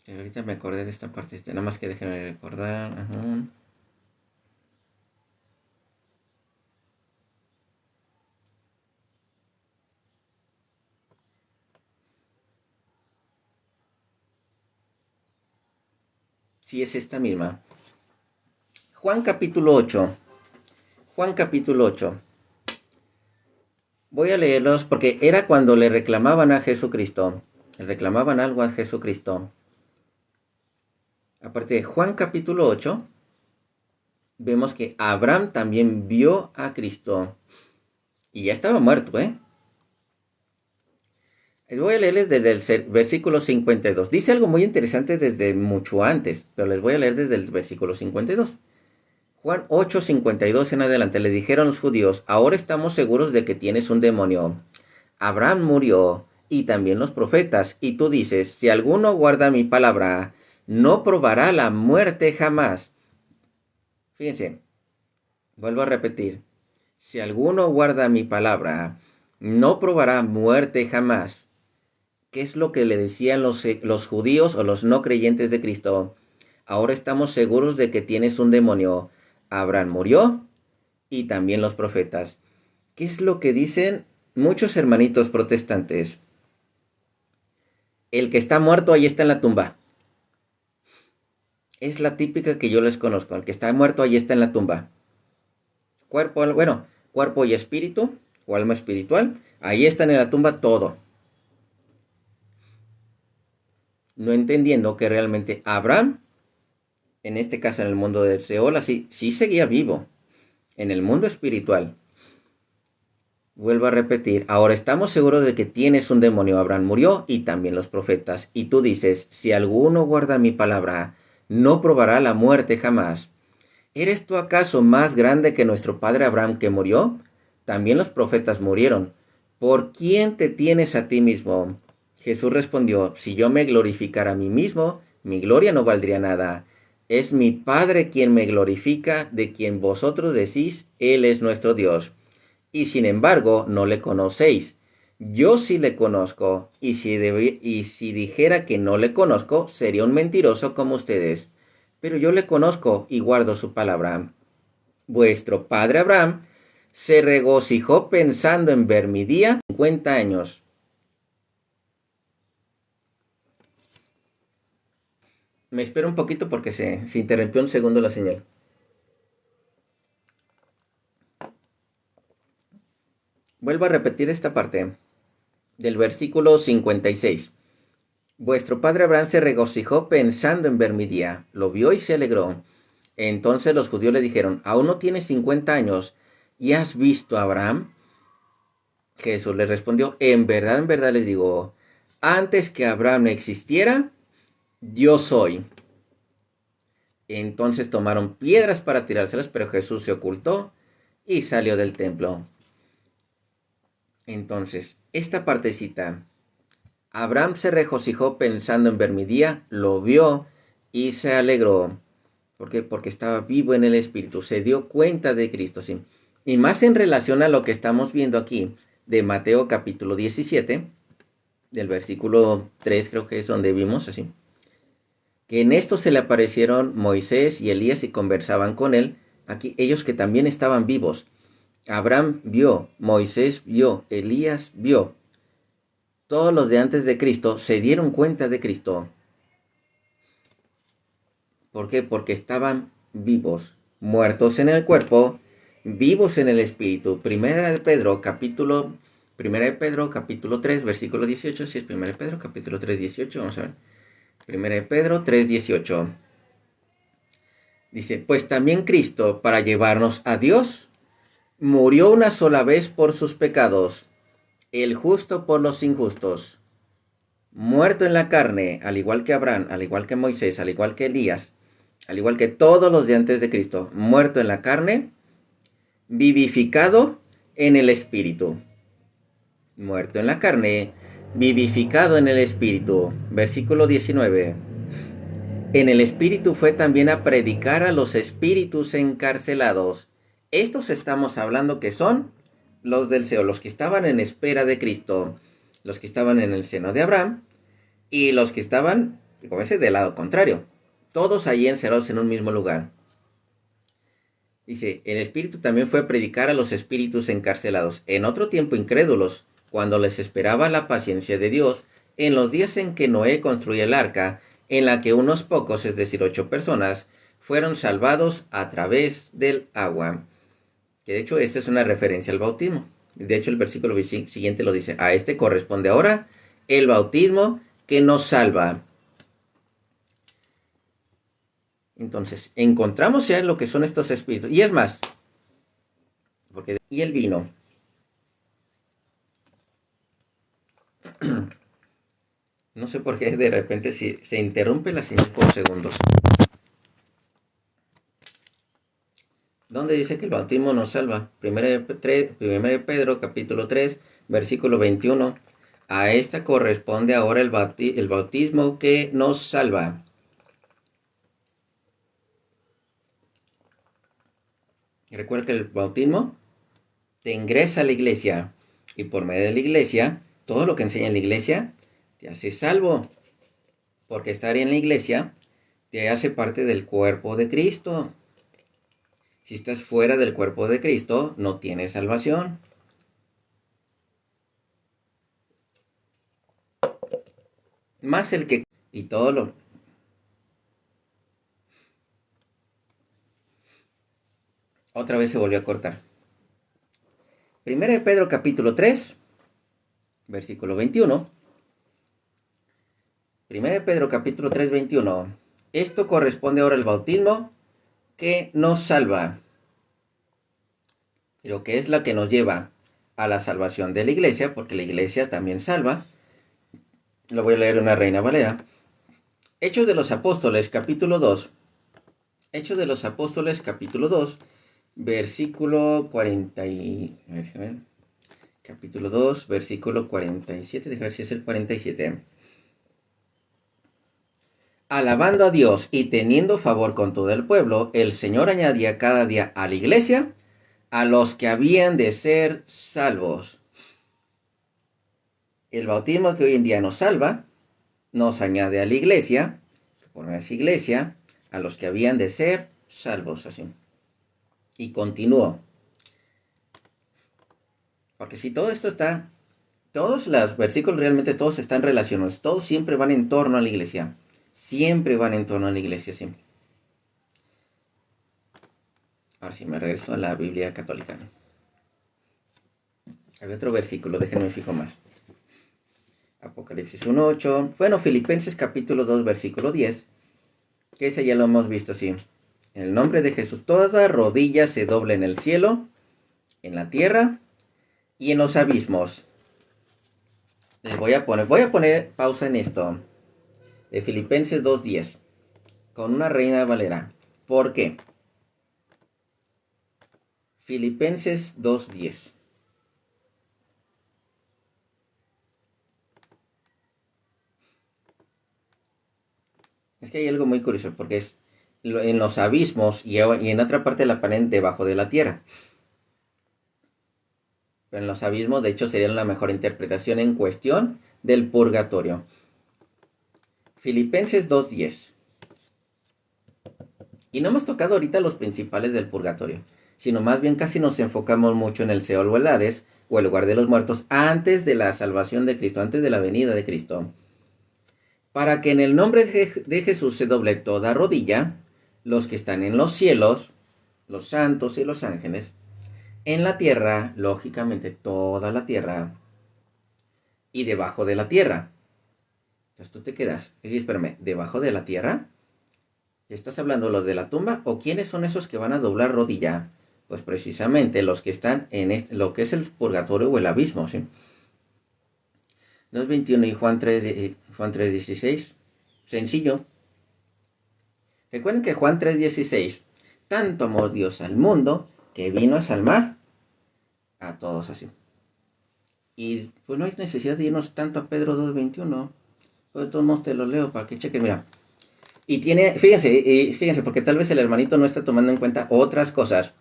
Speaker 1: Ahorita me acordé de esta parte, nada más que déjenme recordar. Ajá. Sí, es esta misma. Juan capítulo 8. Juan capítulo 8. Voy a leerlos porque era cuando le reclamaban a Jesucristo. Le reclamaban algo a Jesucristo. Aparte de Juan capítulo 8, vemos que Abraham también vio a Cristo. Y ya estaba muerto, ¿eh? Voy a leerles desde el versículo 52. Dice algo muy interesante desde mucho antes, pero les voy a leer desde el versículo 52. Juan 8:52 en adelante. Le dijeron los judíos: ahora estamos seguros de que tienes un demonio. Abraham murió, y también los profetas, y tú dices: si alguno guarda mi palabra, no probará la muerte jamás. Fíjense, vuelvo a repetir. Si alguno guarda mi palabra, no probará muerte jamás. ¿Qué es lo que le decían los judíos o los no creyentes de Cristo? Ahora estamos seguros de que tienes un demonio. Abraham murió y también los profetas. ¿Qué es lo que dicen muchos hermanitos protestantes? El que está muerto ahí está en la tumba. Es la típica que yo les conozco. El que está muerto ahí está en la tumba. Cuerpo y espíritu, o alma espiritual, ahí están en la tumba todo. No entendiendo que realmente Abraham, en este caso en el mundo del Seol, así, sí seguía vivo. En el mundo espiritual. Vuelvo a repetir, ahora estamos seguros de que tienes un demonio. Abraham murió y también los profetas. Y tú dices, si alguno guarda mi palabra, no probará la muerte jamás. ¿Eres tú acaso más grande que nuestro padre Abraham que murió? También los profetas murieron. ¿Por quién te tienes a ti mismo? Jesús respondió, si yo me glorificara a mí mismo, mi gloria no valdría nada. Es mi Padre quien me glorifica, de quien vosotros decís, Él es nuestro Dios. Y sin embargo no le conocéis. Yo sí le conozco, y si dijera que no le conozco, sería un mentiroso como ustedes. Pero yo le conozco y guardo su palabra. Vuestro padre Abraham se regocijó pensando en ver mi día 50 años. Me espero un poquito porque se interrumpió un segundo la señal. Vuelvo a repetir esta parte del versículo 56. Vuestro padre Abraham se regocijó pensando en ver mi día. Lo vio y se alegró. Entonces los judíos le dijeron, aún no tienes 50 años y has visto a Abraham. Jesús les respondió, en verdad les digo, antes que Abraham existiera, yo soy. Entonces tomaron piedras para tirárselas, pero Jesús se ocultó y salió del templo. Entonces, esta partecita, Abraham se regocijó pensando en ver mi día, lo vio y se alegró. ¿Por qué? Porque estaba vivo en el Espíritu, se dio cuenta de Cristo, ¿sí? Y más en relación a lo que estamos viendo aquí, de Mateo capítulo 17, del versículo 3 creo que es donde vimos así, que en esto se le aparecieron Moisés y Elías y conversaban con él, aquí ellos que también estaban vivos. Abraham vio, Moisés vio, Elías vio. Todos los de antes de Cristo se dieron cuenta de Cristo. ¿Por qué? Porque estaban vivos, muertos en el cuerpo, vivos en el espíritu. Primera de Pedro capítulo 3, versículo 18, si es Primera de Pedro capítulo 3, 18, vamos a ver. Primera de Pedro 3, 18. Dice, pues también Cristo, para llevarnos a Dios, murió una sola vez por sus pecados, el justo por los injustos, muerto en la carne, al igual que Abraham, al igual que Moisés, al igual que Elías, al igual que todos los de antes de Cristo, muerto en la carne, vivificado en el espíritu. Muerto en la carne, vivificado en el espíritu. Versículo 19. En el espíritu fue también a predicar a los espíritus encarcelados. Estos estamos hablando que son los del Seol, los que estaban en espera de Cristo, los que estaban en el seno de Abraham y los que estaban, como ese, del lado contrario. Todos allí encerrados en un mismo lugar. Dice, el Espíritu también fue a predicar a los espíritus encarcelados, en otro tiempo incrédulos, cuando les esperaba la paciencia de Dios, en los días en que Noé construyó el arca, en la que unos pocos, es decir, 8 personas, fueron salvados a través del agua. Que de hecho, esta es una referencia al bautismo. De hecho, el versículo siguiente lo dice, a este corresponde ahora el bautismo que nos salva. Entonces, encontramos ya lo que son estos espíritus. Y es más, y el vino. No sé por qué de repente se interrumpe la señal por segundos. ¿Dónde dice que el bautismo nos salva? Primera de Pedro, capítulo 3, versículo 21. A esta corresponde ahora el bautismo que nos salva. Recuerda que el bautismo te ingresa a la iglesia y por medio de la iglesia, todo lo que enseña la iglesia te hace salvo, porque estar en la iglesia te hace parte del cuerpo de Cristo. Si estás fuera del cuerpo de Cristo, no tienes salvación. Más el que... Y todo lo... Otra vez se volvió a cortar. Primera de Pedro capítulo 3, versículo 21. Primera de Pedro capítulo 3, 21. Esto corresponde ahora al bautismo que nos salva, pero que es la que nos lleva a la salvación de la iglesia, porque la iglesia también salva. Lo voy a leer en una Reina Valera. Hechos de los Apóstoles capítulo 2. Hechos de los Apóstoles capítulo 2, versículo 40 y... capítulo 2, versículo 47. Déjame ver si es el 47. Alabando a Dios y teniendo favor con todo el pueblo, el Señor añadía cada día a la iglesia a los que habían de ser salvos. El bautismo que hoy en día nos salva, nos añade a la iglesia, por esa iglesia, a los que habían de ser salvos. Así. Y continúo. Porque si todo esto está, todos los versículos realmente todos están relacionados, todos siempre van en torno a la iglesia. Siempre van en torno a la iglesia, siempre. Ahora sí, me regreso a la Biblia católica. Hay otro versículo, déjenme fijo más. Apocalipsis 1:8. Bueno, Filipenses capítulo 2, versículo 10. Que ese ya lo hemos visto así. En el nombre de Jesús, toda rodilla se dobla en el cielo, en la tierra y en los abismos. Les voy a poner pausa en esto. De Filipenses 2:10. Con una Reina Valera. ¿Por qué? Filipenses 2:10. Es que hay algo muy curioso, porque es en los abismos y en otra parte de la pared debajo de la tierra. Pero en los abismos, de hecho, sería la mejor interpretación en cuestión del purgatorio. Filipenses 2:10. Y no hemos tocado ahorita los principales del purgatorio, sino más bien casi nos enfocamos mucho en el Seol o el Hades, o el lugar de los muertos, antes de la salvación de Cristo, antes de la venida de Cristo. Para que en el nombre de Jesús se doble toda rodilla, los que están en los cielos, los santos y los ángeles, en la tierra, lógicamente toda la tierra, y debajo de la tierra. Entonces tú te quedas, espérame, ¿debajo de la tierra? ¿Estás hablando de los de la tumba? ¿O quiénes son esos que van a doblar rodilla? Pues precisamente los que están en lo que es el purgatorio o el abismo, ¿sí? 2:21 y Juan 3:16. Sencillo. Recuerden que Juan 3:16. Tanto amó Dios al mundo que vino a salvar a todos así. Y pues no hay necesidad de irnos tanto a Pedro 2:21. Pues de todos modos te lo leo para que chequen, mira. Y tiene, fíjense, porque tal vez el hermanito no está tomando en cuenta otras cosas.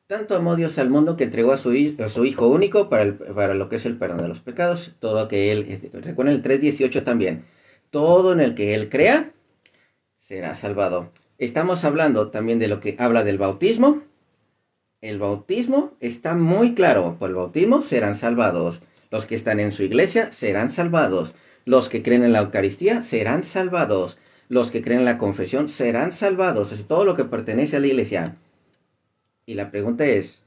Speaker 1: Tanto amó Dios al mundo que entregó a su Hijo único para lo que es el perdón de los pecados. Todo que Él, recuerden el 3:18 también. Todo en el que Él crea será salvado. Estamos hablando también de lo que habla del bautismo. El bautismo está muy claro. Por el bautismo serán salvados. Los que están en su iglesia serán salvados. Los que creen en la Eucaristía serán salvados. Los que creen en la confesión serán salvados. Es todo lo que pertenece a la iglesia. Y la pregunta es,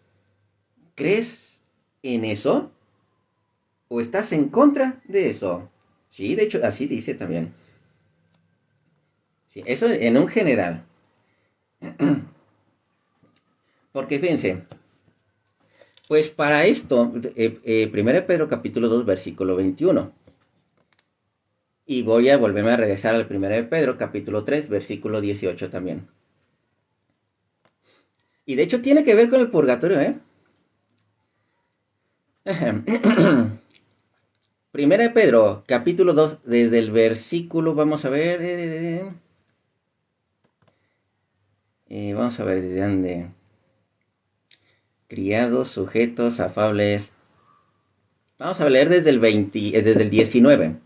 Speaker 1: ¿crees en eso? ¿O estás en contra de eso? Sí, de hecho, así dice también. Sí, eso en un general. Porque fíjense, pues para esto, 1 Pedro capítulo 2, versículo 21. Y voy a volverme a regresar al 1 Pedro capítulo 3, versículo 18 también. Y de hecho tiene que ver con el purgatorio, ¿eh? Primera de Pedro, capítulo 2, desde el versículo, vamos a ver, vamos a ver desde dónde. Criados, sujetos, afables. Vamos a leer desde el 19.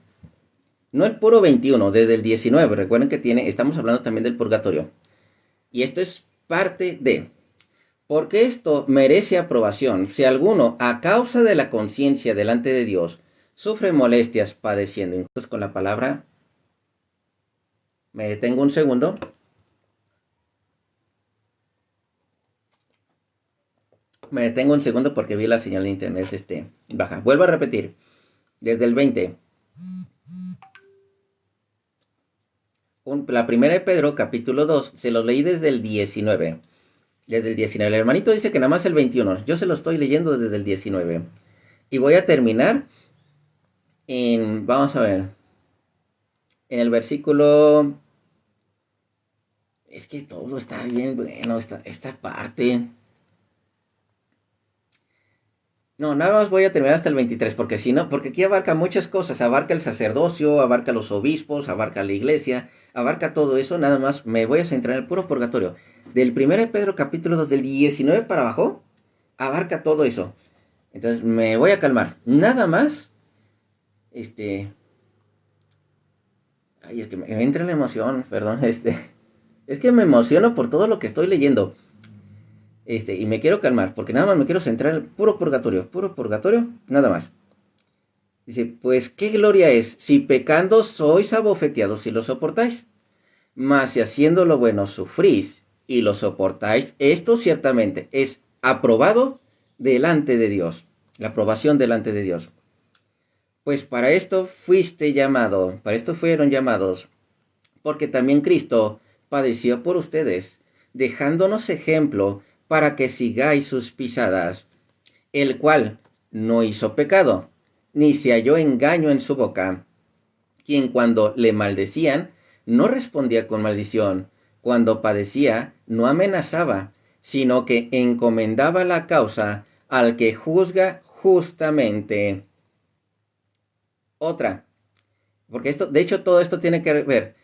Speaker 1: No el puro 21, desde el 19. Recuerden que estamos hablando también del purgatorio. Y esto es parte de. Porque esto merece aprobación. Si alguno, a causa de la conciencia delante de Dios, sufre molestias padeciendo. Entonces, con la palabra, me detengo un segundo. Me detengo un segundo porque vi la señal de internet baja. Vuelvo a repetir. Desde el 20. La primera de Pedro, capítulo 2, se los leí desde el 19. Desde el 19. El hermanito dice que nada más el 21. Yo se lo estoy leyendo desde el 19. Y voy a terminar vamos a ver, en el versículo. Es que todo está bien bueno, esta parte. No, nada más voy a terminar hasta el 23, porque si no, porque aquí abarca muchas cosas, abarca el sacerdocio, abarca los obispos, abarca la iglesia, abarca todo eso, nada más me voy a centrar en el puro purgatorio. Del 1 de Pedro capítulo 2, del 19 para abajo, abarca todo eso. Entonces me voy a calmar, nada más, ay, es que me entra la emoción, perdón, es que me emociono por todo lo que estoy leyendo. Y me quiero calmar, porque nada más me quiero centrar en el puro purgatorio, nada más. Dice, pues qué gloria es, si pecando sois abofeteados y lo soportáis, mas si haciendo lo bueno sufrís y lo soportáis, esto ciertamente es aprobado delante de Dios, la aprobación delante de Dios. Pues para esto fueron llamados, porque también Cristo padeció por ustedes, dejándonos ejemplo para que sigáis sus pisadas, el cual no hizo pecado, ni se halló engaño en su boca, quien cuando le maldecían, no respondía con maldición, cuando padecía, no amenazaba, sino que encomendaba la causa al que juzga justamente. Otra, porque de hecho todo esto tiene que ver,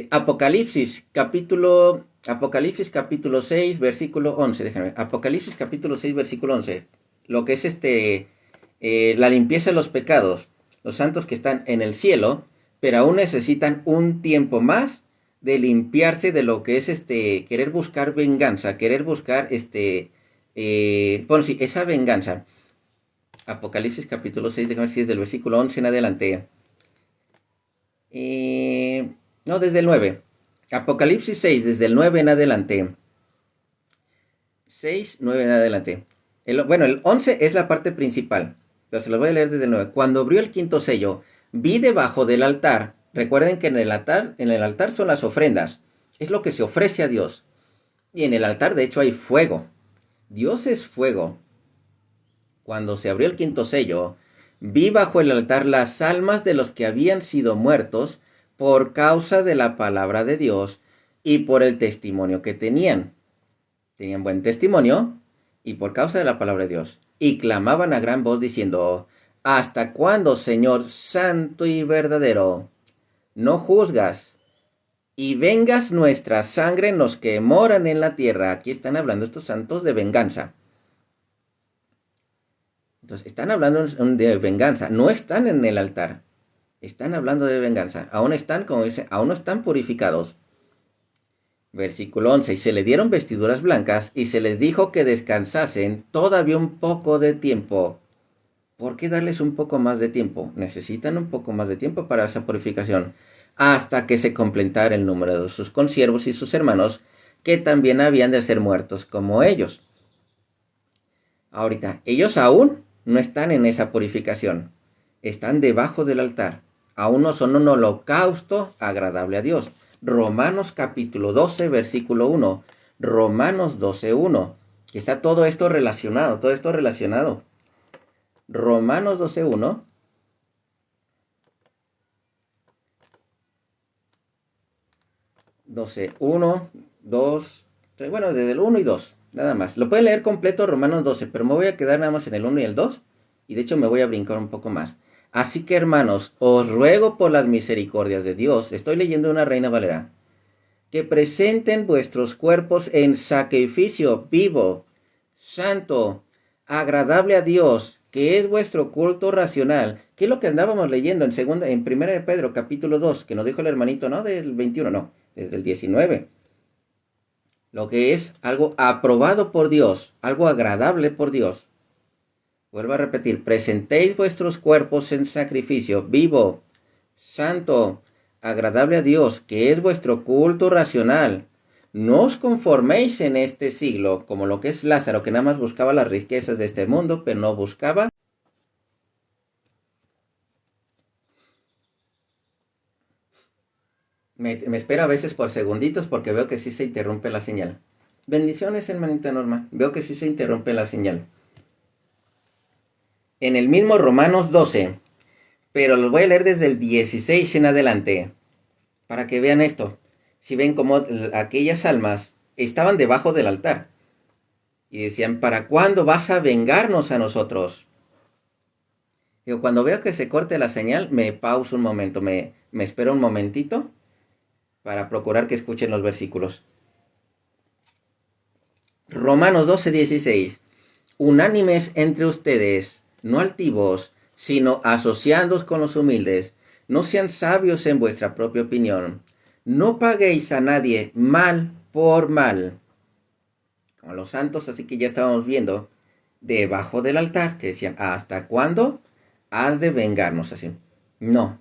Speaker 1: Apocalipsis capítulo 6, versículo 11, déjenme, Apocalipsis capítulo 6, versículo 11, lo que es la limpieza de los pecados, los santos que están en el cielo, pero aún necesitan un tiempo más de limpiarse de lo que es querer buscar venganza, querer buscar bueno, sí, esa venganza. Apocalipsis capítulo 6, déjenme ver si es del versículo 11 en adelante. No, desde el 9. Apocalipsis 6, desde el 9 en adelante. 6, 9 en adelante. Bueno, el 11 es la parte principal, pero se lo voy a leer desde el 9. Cuando abrió el quinto sello, vi debajo del altar. Recuerden que en el altar son las ofrendas. Es lo que se ofrece a Dios. Y en el altar, de hecho, hay fuego. Dios es fuego. Cuando se abrió el quinto sello, vi bajo el altar las almas de los que habían sido muertos por causa de la palabra de Dios y por el testimonio que tenían. Tenían buen testimonio y por causa de la palabra de Dios. Y clamaban a gran voz diciendo, ¿hasta cuándo, Señor santo y verdadero, no juzgas y vengas nuestra sangre en los que moran en la tierra? Aquí están hablando estos santos de venganza. Entonces, están hablando de venganza, no están en el altar, están hablando de venganza, aún están, como dice, aún no están purificados. Versículo 11, y se le dieron vestiduras blancas, y se les dijo que descansasen todavía un poco de tiempo. ¿Por qué darles un poco más de tiempo? Necesitan un poco más de tiempo para esa purificación, hasta que se completara el número de sus consiervos y sus hermanos, que también habían de ser muertos como ellos. Ahorita, ellos aún no están en esa purificación, están debajo del altar, aún no son un holocausto agradable a Dios. Romanos capítulo 12, versículo 1, Romanos 12, 1, que está todo esto relacionado, Romanos 12, 1, uno, 2, 3, bueno, desde el 1 y 2, nada más. Lo pueden leer completo Romanos 12, pero me voy a quedar nada más en el 1 y el 2, y de hecho me voy a brincar un poco más. Así que, hermanos, os ruego por las misericordias de Dios, estoy leyendo una Reina Valera, que presenten vuestros cuerpos en sacrificio vivo, santo, agradable a Dios, que es vuestro culto racional. ¿Qué es lo que andábamos leyendo en Primera de Pedro, capítulo 2, que nos dijo el hermanito, no del 21, no, desde el 19? Lo que es algo aprobado por Dios, algo agradable por Dios. Vuelvo a repetir, presentéis vuestros cuerpos en sacrificio vivo, santo, agradable a Dios, que es vuestro culto racional. No os conforméis en este siglo, como lo que es Lázaro, que nada más buscaba las riquezas de este mundo, pero no buscaba. Me espero a veces por segunditos porque veo que sí se interrumpe la señal. Bendiciones, hermanita Norma. Veo que sí se interrumpe la señal. En el mismo Romanos 12, pero lo voy a leer desde el 16 en adelante, para que vean esto. Si ven cómo aquellas almas estaban debajo del altar y decían, ¿para cuándo vas a vengarnos a nosotros? Digo, cuando veo que se corte la señal, me pauso un momento, me espero un momentito para procurar que escuchen los versículos. Romanos 12:16. Unánimes entre ustedes, no altivos, sino asociados con los humildes. No sean sabios en vuestra propia opinión. No paguéis a nadie mal por mal. Como los santos, así que ya estábamos viendo debajo del altar que decían, ¿hasta cuándo has de vengarnos así? No,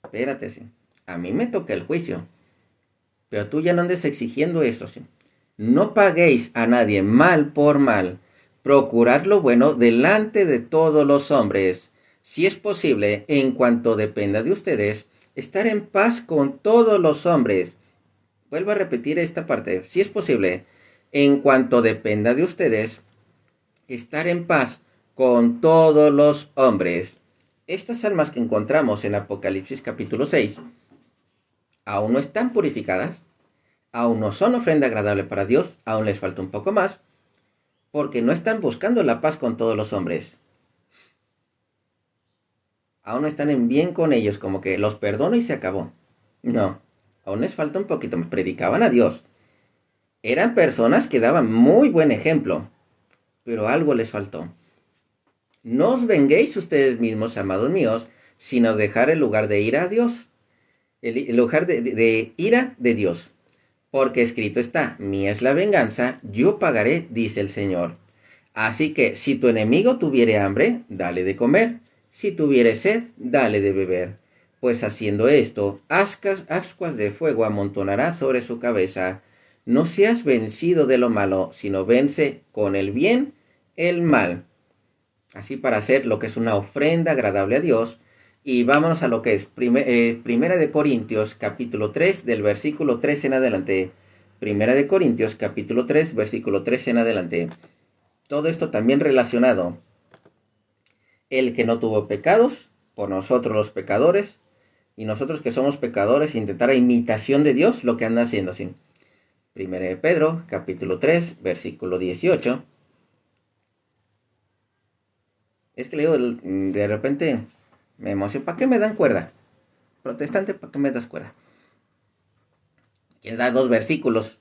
Speaker 1: espérate así. A mí me toca el juicio, pero tú ya no andes exigiendo eso así. No paguéis a nadie mal por mal. Procurad lo bueno delante de todos los hombres. Si es posible, en cuanto dependa de ustedes, estar en paz con todos los hombres. Vuelvo a repetir esta parte. Si es posible, en cuanto dependa de ustedes, estar en paz con todos los hombres. Estas almas que encontramos en Apocalipsis capítulo 6 aún no están purificadas, aún no son ofrenda agradable para Dios, aún les falta un poco más, porque no están buscando la paz con todos los hombres. Aún no están en bien con ellos, como que los perdono y se acabó. No, aún les falta un poquito, predicaban a Dios. Eran personas que daban muy buen ejemplo, pero algo les faltó. No os venguéis ustedes mismos, amados míos, sino dejar el lugar de ira a Dios, el lugar de ira de Dios. Porque escrito está, mía es la venganza, yo pagaré, dice el Señor. Así que si tu enemigo tuviere hambre, dale de comer. Si tuviere sed, dale de beber. Pues haciendo esto, ascuas de fuego amontonará sobre su cabeza. No seas vencido de lo malo, sino vence con el bien el mal. Así para hacer lo que es una ofrenda agradable a Dios. Y vámonos a lo que es Primera de Corintios capítulo 3 del versículo 3 en adelante. Primera de Corintios capítulo 3 versículo 3 en adelante. Todo esto también relacionado. El que no tuvo pecados, por nosotros los pecadores, y nosotros que somos pecadores, intentar a imitación de Dios lo que anda haciendo así. Primera de Pedro capítulo 3 versículo 18. Es que le digo, de repente me emociono. ¿Para qué me dan cuerda? Protestante, ¿para qué me das cuerda? Quiere dar 2 versículos.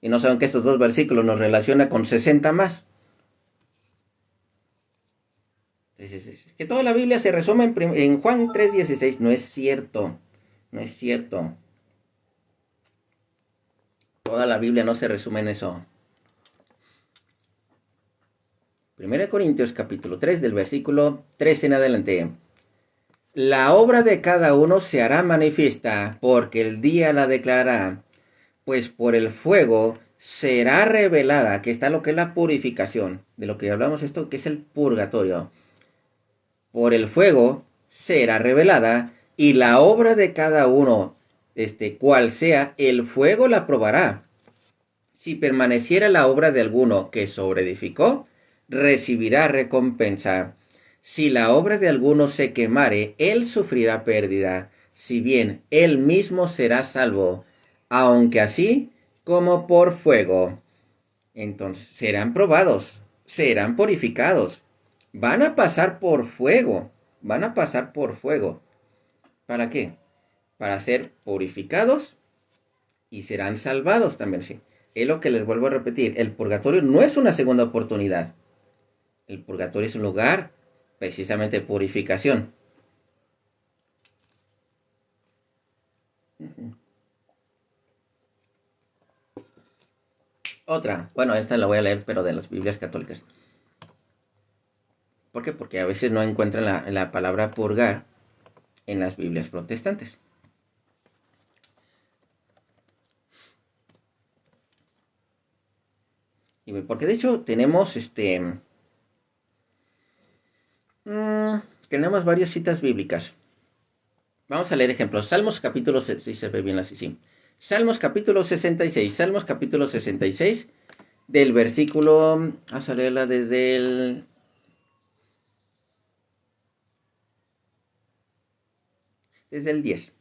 Speaker 1: Y no saben que estos 2 versículos nos relaciona con 60 más. Que toda la Biblia se resume en Juan 3:16. No es cierto. No es cierto. Toda la Biblia no se resume en eso. 1 Corintios capítulo 3 del versículo 3 en adelante. La obra de cada uno se hará manifiesta, porque el día la declarará, pues por el fuego será revelada, que está lo que es la purificación, de lo que hablamos esto, que es el purgatorio. Por el fuego será revelada, y la obra de cada uno, cual sea, el fuego la probará. Si permaneciera la obra de alguno que sobreedificó, recibirá recompensa. Si la obra de alguno se quemare, él sufrirá pérdida, si bien él mismo será salvo, aunque así como por fuego. Entonces serán probados, serán purificados, van a pasar por fuego, van a pasar por fuego. ¿Para qué? Para ser purificados y serán salvados también, sí. Es lo que les vuelvo a repetir. El purgatorio no es una segunda oportunidad. El purgatorio es un lugar precisamente de purificación. Otra, bueno, esta la voy a leer, pero de las Biblias católicas. ¿Por qué? Porque a veces no encuentran la palabra purgar en las Biblias protestantes. Porque de hecho tenemos tenemos varias citas bíblicas. Vamos a leer ejemplos. Salmos capítulo 66, se ve bien así, sí. Salmos capítulo 66. Salmos capítulo 66 del versículo, vamos a leerla desde el desde el 10.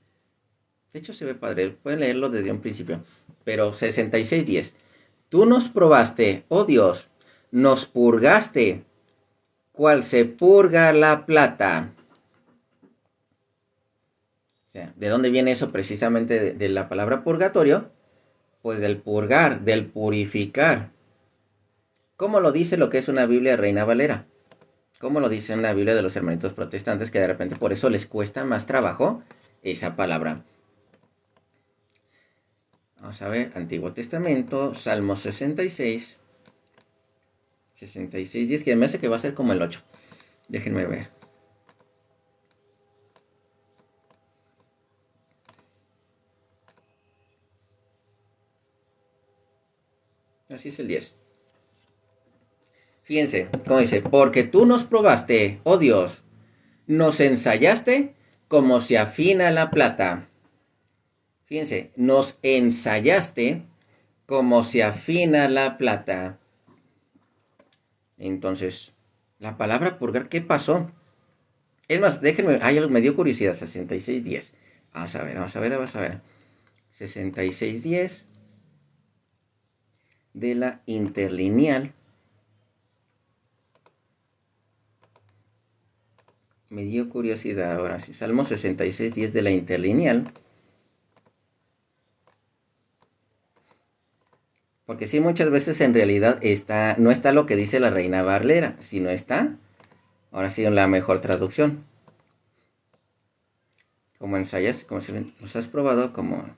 Speaker 1: De hecho se ve padre, pueden leerlo desde un principio. Pero 66:10. Tú nos probaste, oh Dios, nos purgaste, cual se purga la plata. O sea, ¿de dónde viene eso? Precisamente de la palabra purgatorio. Pues del purgar, del purificar. ¿Cómo lo dice lo que es una Biblia Reina Valera? ¿Cómo lo dice en la Biblia de los hermanitos protestantes? Que de repente por eso les cuesta más trabajo esa palabra. Vamos a ver, Antiguo Testamento, Salmo 66. 66:10, que me hace que va a ser como el 8. Déjenme ver. Así es el 10. Fíjense, como dice, porque tú nos probaste, oh Dios, nos ensayaste como se afina la plata. Fíjense, nos ensayaste como se afina la plata. Entonces, la palabra purgar, ¿qué pasó? Es más, déjenme, me dio curiosidad, 66:10. Vamos a ver. 66:10 de la interlineal. Me dio curiosidad ahora, sí. Salmo 66:10 de la interlineal. Porque sí, muchas veces en realidad no está lo que dice la Reina Valera, sino está, ahora sí, en la mejor traducción. Como ensayas, como si nos has probado, como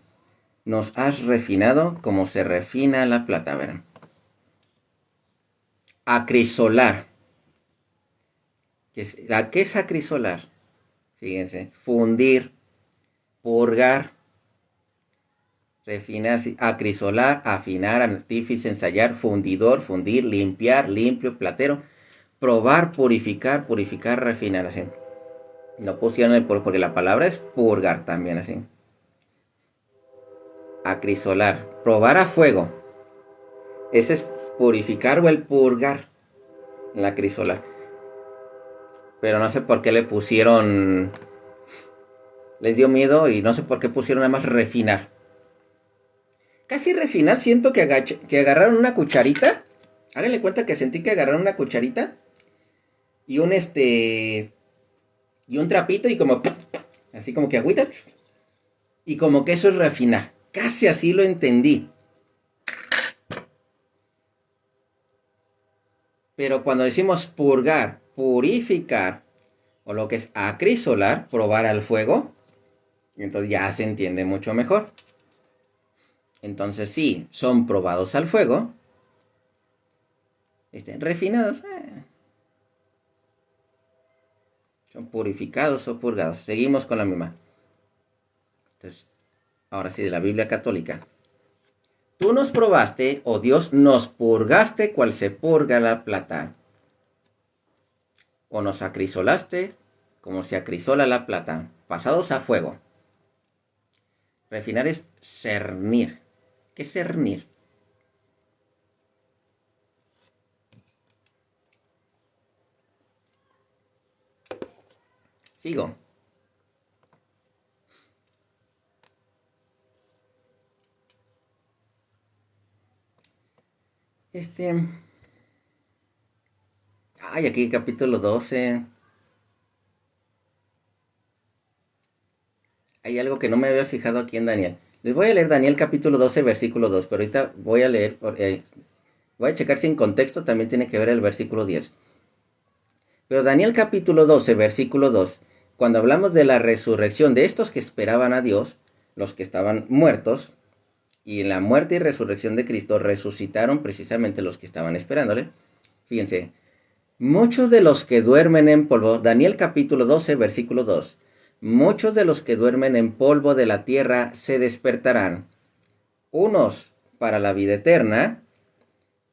Speaker 1: nos has refinado, como se refina la plata, verán. Acrisolar. ¿Qué es acrisolar? Fíjense, fundir, purgar, refinar, acrisolar, afinar, artífice, ensayar, fundidor, fundir, limpiar, limpio, platero, probar, purificar, refinar, así. No pusieron el porque la palabra es purgar también, así. Acrisolar, probar a fuego. Ese es purificar o el purgar, la acrisolar. Pero no sé por qué le pusieron, les dio miedo y no sé por qué pusieron nada más refinar. Casi refinar, siento que agarraron una cucharita. Háganle cuenta que sentí que agarraron una cucharita y y un trapito y como así como que agüita y como que eso es refinar. Casi así lo entendí. Pero cuando decimos purgar, purificar o lo que es acrisolar, probar al fuego, entonces ya se entiende mucho mejor. Entonces sí, son probados al fuego, refinados, son purificados o purgados. Seguimos con la misma. Entonces, ahora sí, de la Biblia católica. Tú nos probaste, oh Dios, nos purgaste cual se purga la plata. O nos acrisolaste como se acrisola la plata, pasados a fuego. Refinar es cernir. ¿Qué es cernir? Sigo. Ay, aquí capítulo 12. Hay algo que no me había fijado aquí en Daniel. Les voy a leer Daniel capítulo 12, versículo 2, pero ahorita voy a leer, voy a checar si en contexto también tiene que ver el versículo 10. Pero Daniel capítulo 12, versículo 2, cuando hablamos de la resurrección de estos que esperaban a Dios, los que estaban muertos, y en la muerte y resurrección de Cristo resucitaron precisamente los que estaban esperándole. Fíjense, muchos de los que duermen en polvo, Daniel capítulo 12, versículo 2, muchos de los que duermen en polvo de la tierra se despertarán, unos para la vida eterna,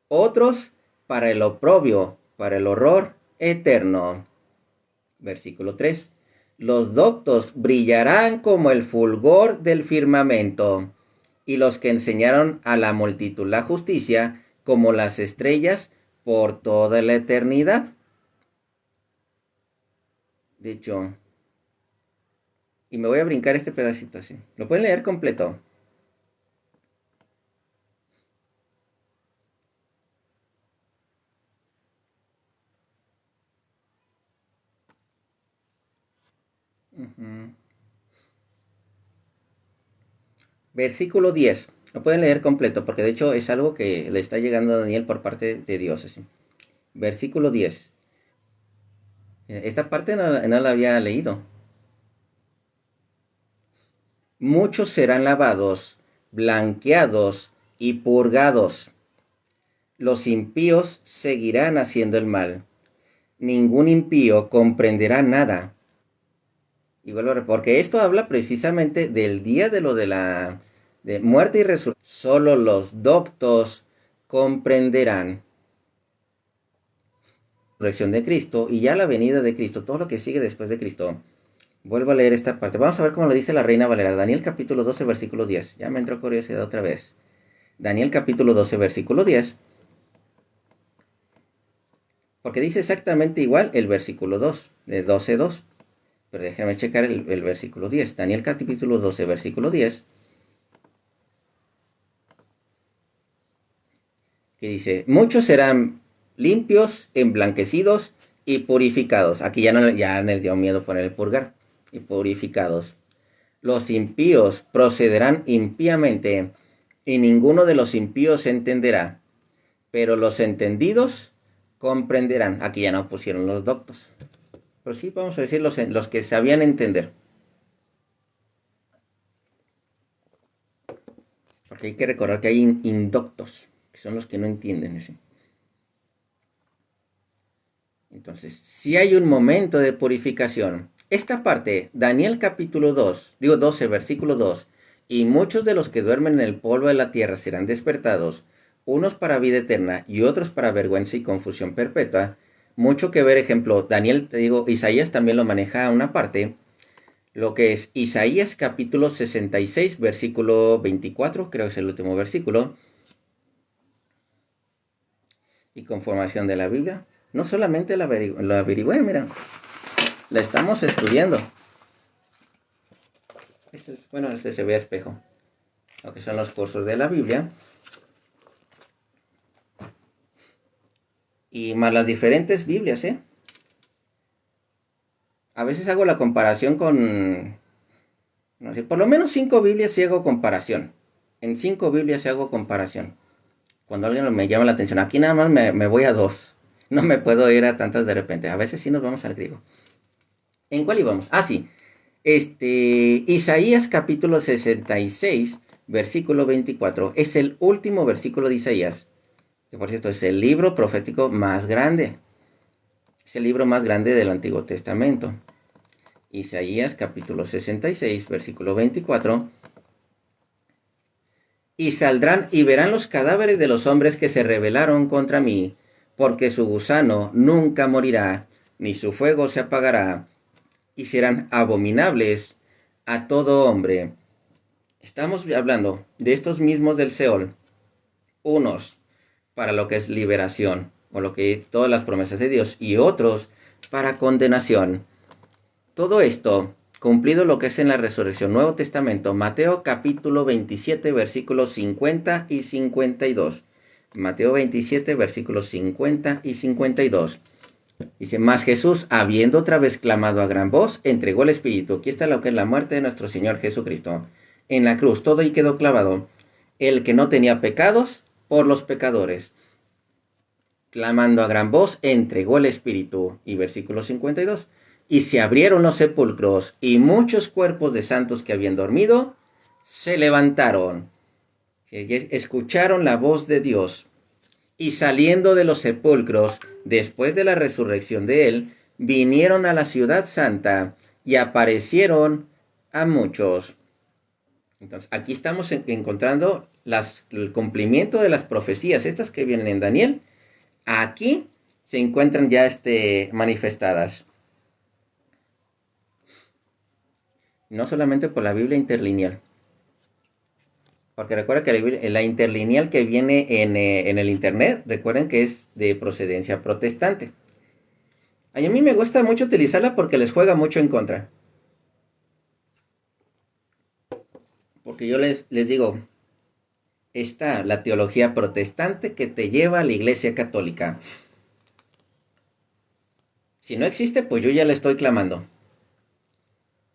Speaker 1: otros para el oprobio, para el horror eterno. Versículo 3. Los doctos brillarán como el fulgor del firmamento, y los que enseñaron a la multitud la justicia como las estrellas por toda la eternidad. De hecho, y me voy a brincar este pedacito así. ¿Lo pueden leer completo? Versículo 10. Lo pueden leer completo, porque de hecho es algo que le está llegando a Daniel por parte de Dios. Así. Versículo 10. Esta parte no la había leído. Muchos serán lavados, blanqueados y purgados. Los impíos seguirán haciendo el mal. Ningún impío comprenderá nada. Y vuelvo a porque esto habla precisamente del día de lo de la de muerte y resurrección. Solo los doctos comprenderán la resurrección de Cristo y ya la venida de Cristo, todo lo que sigue después de Cristo. Vuelvo a leer esta parte. Vamos a ver cómo lo dice la Reina Valera. Daniel capítulo 12, versículo 10. Ya me entró curiosidad otra vez. Daniel capítulo 12, versículo 10. Porque dice exactamente igual el versículo 2, de 12:2. Pero déjame checar el versículo 10. Daniel capítulo 12, versículo 10. Que dice, muchos serán limpios, emblanquecidos y purificados. Aquí ya les dio miedo poner el purgar. Y purificados. Los impíos procederán impíamente, y ninguno de los impíos entenderá. Pero los entendidos comprenderán. Aquí ya no pusieron los doctos. Pero sí, vamos a decir los que sabían entender. Porque hay que recordar que hay indoctos, que son los que no entienden. ¿Sí? Entonces, si hay un momento de purificación. Esta parte, Daniel capítulo 12, versículo 2. Y muchos de los que duermen en el polvo de la tierra serán despertados, unos para vida eterna y otros para vergüenza y confusión perpetua. Mucho que ver, ejemplo, Daniel, te digo, Isaías también lo maneja a una parte. Lo que es Isaías capítulo 66, versículo 24, creo que es el último versículo. Y conformación de la Biblia. No solamente la averigüé, mira, la estamos estudiando. Bueno, este se ve a espejo. Lo que son los cursos de la Biblia. Y más las diferentes Biblias, ¿eh? A veces hago la comparación con, no sé, por lo menos 5 Biblias sí hago comparación. En 5 Biblias sí hago comparación. Cuando alguien me llama la atención. Aquí nada más me voy a 2. No me puedo ir a tantas de repente. A veces sí nos vamos al griego. ¿En cuál íbamos? Ah, sí. Isaías capítulo 66, versículo 24. Es el último versículo de Isaías. Que por cierto es el libro profético más grande. Es el libro más grande del Antiguo Testamento. Isaías capítulo 66, versículo 24. Y saldrán y verán los cadáveres de los hombres que se rebelaron contra mí, porque su gusano nunca morirá, ni su fuego se apagará, y serán abominables a todo hombre. Estamos hablando de estos mismos del Seol, unos para lo que es liberación, o lo que todas las promesas de Dios, y otros para condenación. Todo esto cumplido lo que es en la resurrección. Nuevo Testamento, Mateo capítulo 27, versículos 50 y 52. Mateo 27, versículos 50 y 52. Dice, mas Jesús, habiendo otra vez clamado a gran voz, entregó el Espíritu. Aquí está lo que es la muerte de nuestro Señor Jesucristo. en la cruz, todo ahí quedó clavado. El que no tenía pecados por los pecadores. Clamando a gran voz, entregó el Espíritu. Y versículo 52. Y se abrieron los sepulcros, y muchos cuerpos de santos que habían dormido se levantaron. Escucharon la voz de Dios. Y saliendo de los sepulcros, después de la resurrección de él, vinieron a la ciudad santa y aparecieron a muchos. Entonces, aquí estamos encontrando el cumplimiento de las profecías, estas que vienen en Daniel. Aquí se encuentran ya manifestadas. No solamente por la Biblia interlineal. Porque recuerda que la interlineal que viene en el internet, recuerden que es de procedencia protestante. A mí me gusta mucho utilizarla porque les juega mucho en contra. Porque yo les digo, está la teología protestante que te lleva a la iglesia católica. Si no existe, pues yo ya la estoy clamando.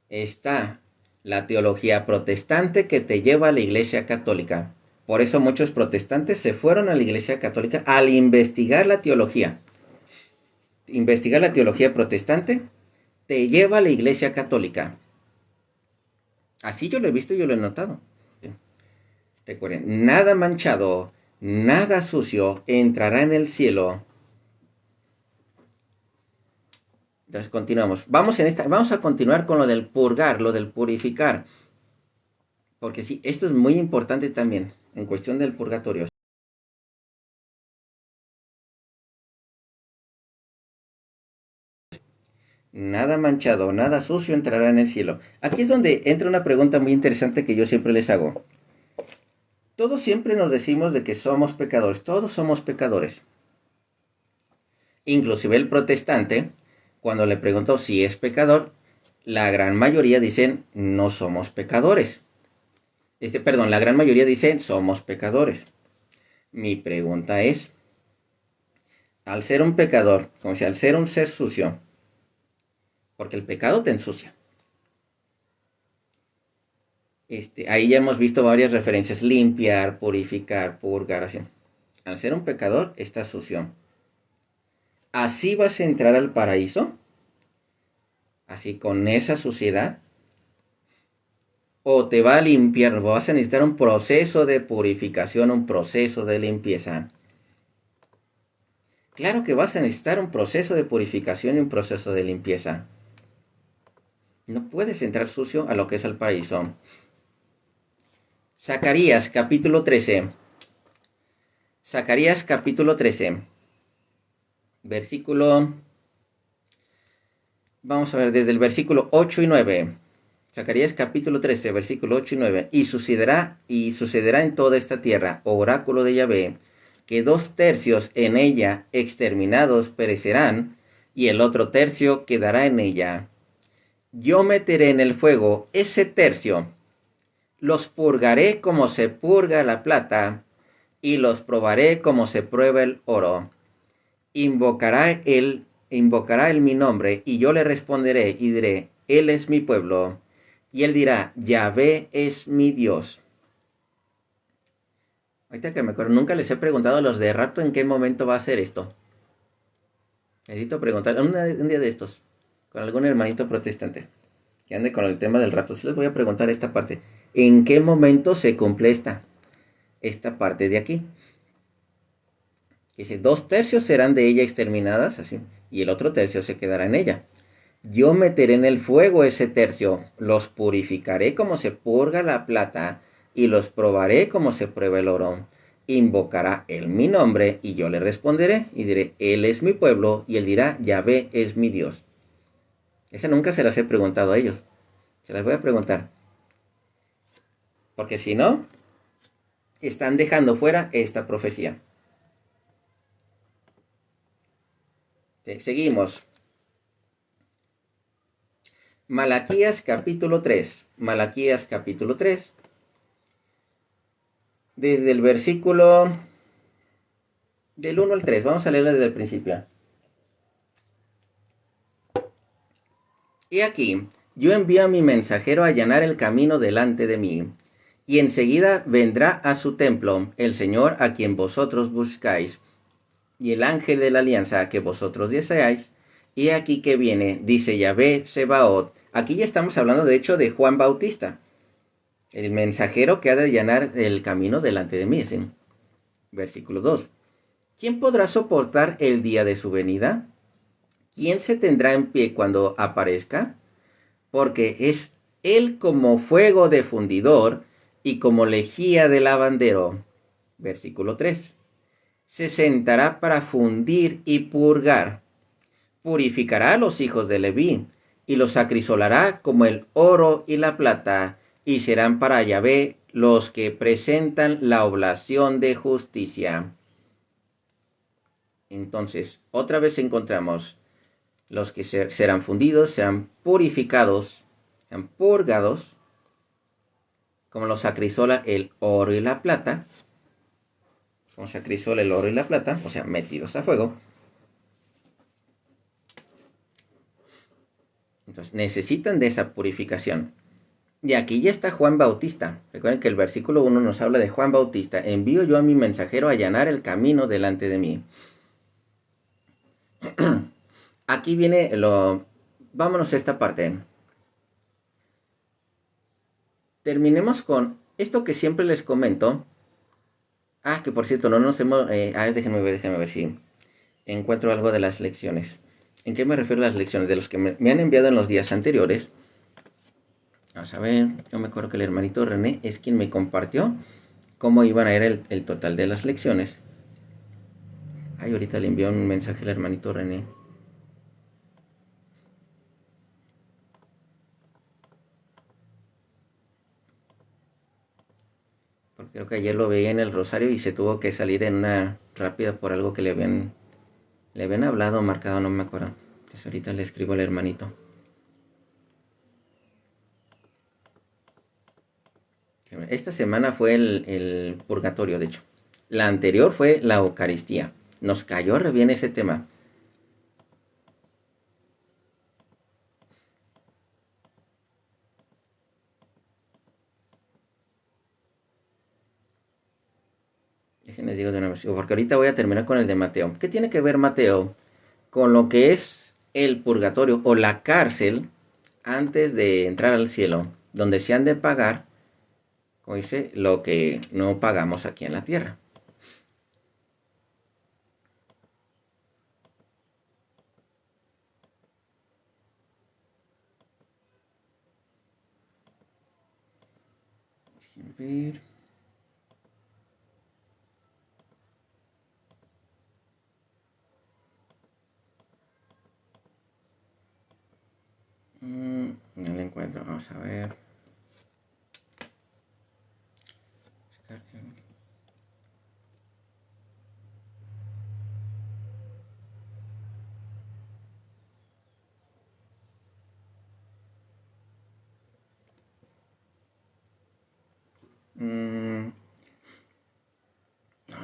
Speaker 1: Está la teología protestante que te lleva a la iglesia católica. Por eso muchos protestantes se fueron a la iglesia católica al investigar la teología. Investigar la teología protestante te lleva a la iglesia católica. Así yo lo he visto y yo lo he notado. Recuerden, nada manchado, nada sucio entrará en el cielo. Entonces continuamos. Vamos a continuar con lo del purgar, lo del purificar. Porque sí, esto es muy importante también en cuestión del purgatorio. Nada manchado, nada sucio entrará en el cielo. Aquí es donde entra una pregunta muy interesante que yo siempre les hago. Todos siempre nos decimos de que somos pecadores, todos somos pecadores. Inclusive el protestante, cuando le preguntó si es pecador, la gran mayoría dicen no somos pecadores. La gran mayoría dicen somos pecadores. Mi pregunta es, al ser un pecador, como si al ser un ser sucio, porque el pecado te ensucia. Ahí ya hemos visto varias referencias, limpiar, purificar, purgar, así. Al ser un pecador, estás sucio. ¿Así vas a entrar al paraíso? ¿Así con esa suciedad? ¿O te va a limpiar? ¿Vas a necesitar un proceso de purificación, un proceso de limpieza? Claro que vas a necesitar un proceso de purificación y un proceso de limpieza. No puedes entrar sucio a lo que es el paraíso. Zacarías capítulo 13. Zacarías capítulo 13. Versículo... Vamos a ver desde el versículo 8 y 9. Zacarías capítulo 13, versículo 8 y 9. Y sucederá en toda esta tierra, oráculo de Yahvé, que 2/3 en ella exterminados perecerán, y el otro tercio quedará en ella. Yo meteré en el fuego ese tercio, los purgaré como se purga la plata, y los probaré como se prueba el oro. Invocará él mi nombre, y yo le responderé y diré, Él es mi pueblo. Y él dirá, Yahvé es mi Dios. Ahorita que me acuerdo, nunca les he preguntado a los de rapto en qué momento va a ser esto. Necesito preguntar un día de estos, con algún hermanito protestante que ande con el tema del rapto. Sí les voy a preguntar esta parte. ¿En qué momento se cumple esta parte de aquí? Dice, 2/3 serán de ella exterminadas, así, y el otro tercio se quedará en ella. Yo meteré en el fuego ese tercio, los purificaré como se purga la plata, y los probaré como se prueba el oro. Invocará él mi nombre, y yo le responderé, y diré, Él es mi pueblo, y él dirá, Yahvé es mi Dios. Esa nunca se las he preguntado a ellos. Se las voy a preguntar. Porque si no, están dejando fuera esta profecía. Seguimos. Malaquías capítulo 3. Malaquías capítulo 3. Desde el versículo del 1 al 3. Vamos a leerlo desde el principio. Y aquí, yo envío a mi mensajero a allanar el camino delante de mí. y enseguida vendrá a su templo el Señor a quien vosotros buscáis, y el ángel de la alianza que vosotros deseáis, y aquí que viene, dice Yahvé Sebaot. Aquí ya estamos hablando de hecho de Juan Bautista, el mensajero que ha de allanar el camino delante de mí. ¿Sí? Versículo 2. ¿Quién podrá soportar el día de su venida? ¿Quién se tendrá en pie cuando aparezca? Porque es él como fuego de fundidor y como lejía de lavandero. Versículo 3. Se sentará para fundir y purgar. Purificará a los hijos de Leví y los acrisolará como el oro y la plata, y serán para Yahvé los que presentan la oblación de justicia. Entonces, otra vez encontramos los que serán fundidos, serán purificados, serán purgados, como los acrisola el oro y la plata, como se acrisola el oro y la plata, o sea, metidos a fuego. Entonces, necesitan de esa purificación. Y aquí ya está Juan Bautista. Recuerden que el versículo 1 nos habla de Juan Bautista. Envío yo a mi mensajero a allanar el camino delante de mí. Aquí viene vámonos a esta parte. Terminemos con esto que siempre les comento. Que por cierto, no nos hemos... déjenme ver si encuentro algo de las lecciones. ¿En qué me refiero a las lecciones? De los que me han enviado en los días anteriores. Vamos a ver, yo me acuerdo que el hermanito René es quien me compartió cómo iban a ir el total de las lecciones. Ahorita le envió un mensaje al hermanito René. Porque creo que ayer lo veía en el Rosario y se tuvo que salir en una rápida por algo que le habían hablado, marcado, no me acuerdo. Entonces ahorita le escribo al hermanito. Esta semana fue el purgatorio, de hecho. La anterior fue la Eucaristía. Nos cayó re bien ese tema. Déjenles digo de una vez, porque ahorita voy a terminar con el de Mateo. ¿Qué tiene que ver Mateo con lo que es el purgatorio o la cárcel antes de entrar al cielo, donde se han de pagar, como dice, lo que no pagamos aquí en la tierra? Déjenme ver. No lo encuentro, vamos a ver.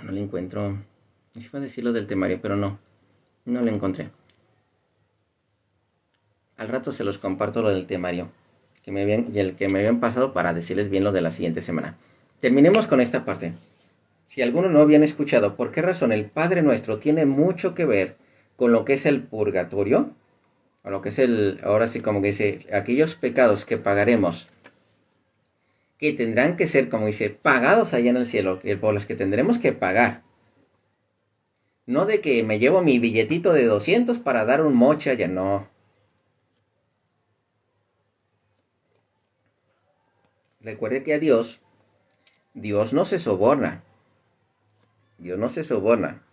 Speaker 1: No lo encuentro. Iba a decir lo del temario, pero no lo encontré. Al rato se los comparto lo del temario y el que me habían pasado para decirles bien lo de la siguiente semana. Terminemos con esta parte. Si alguno no habían escuchado, ¿por qué razón el Padre Nuestro tiene mucho que ver con lo que es el purgatorio? O lo que es ahora sí como que dice, aquellos pecados que pagaremos, que tendrán que ser, como dice, pagados allá en el cielo, por los que tendremos que pagar. No de que me llevo mi billetito de 200 para dar un mocha, ya no. Recuerde que a Dios no se soborna. Dios no se soborna.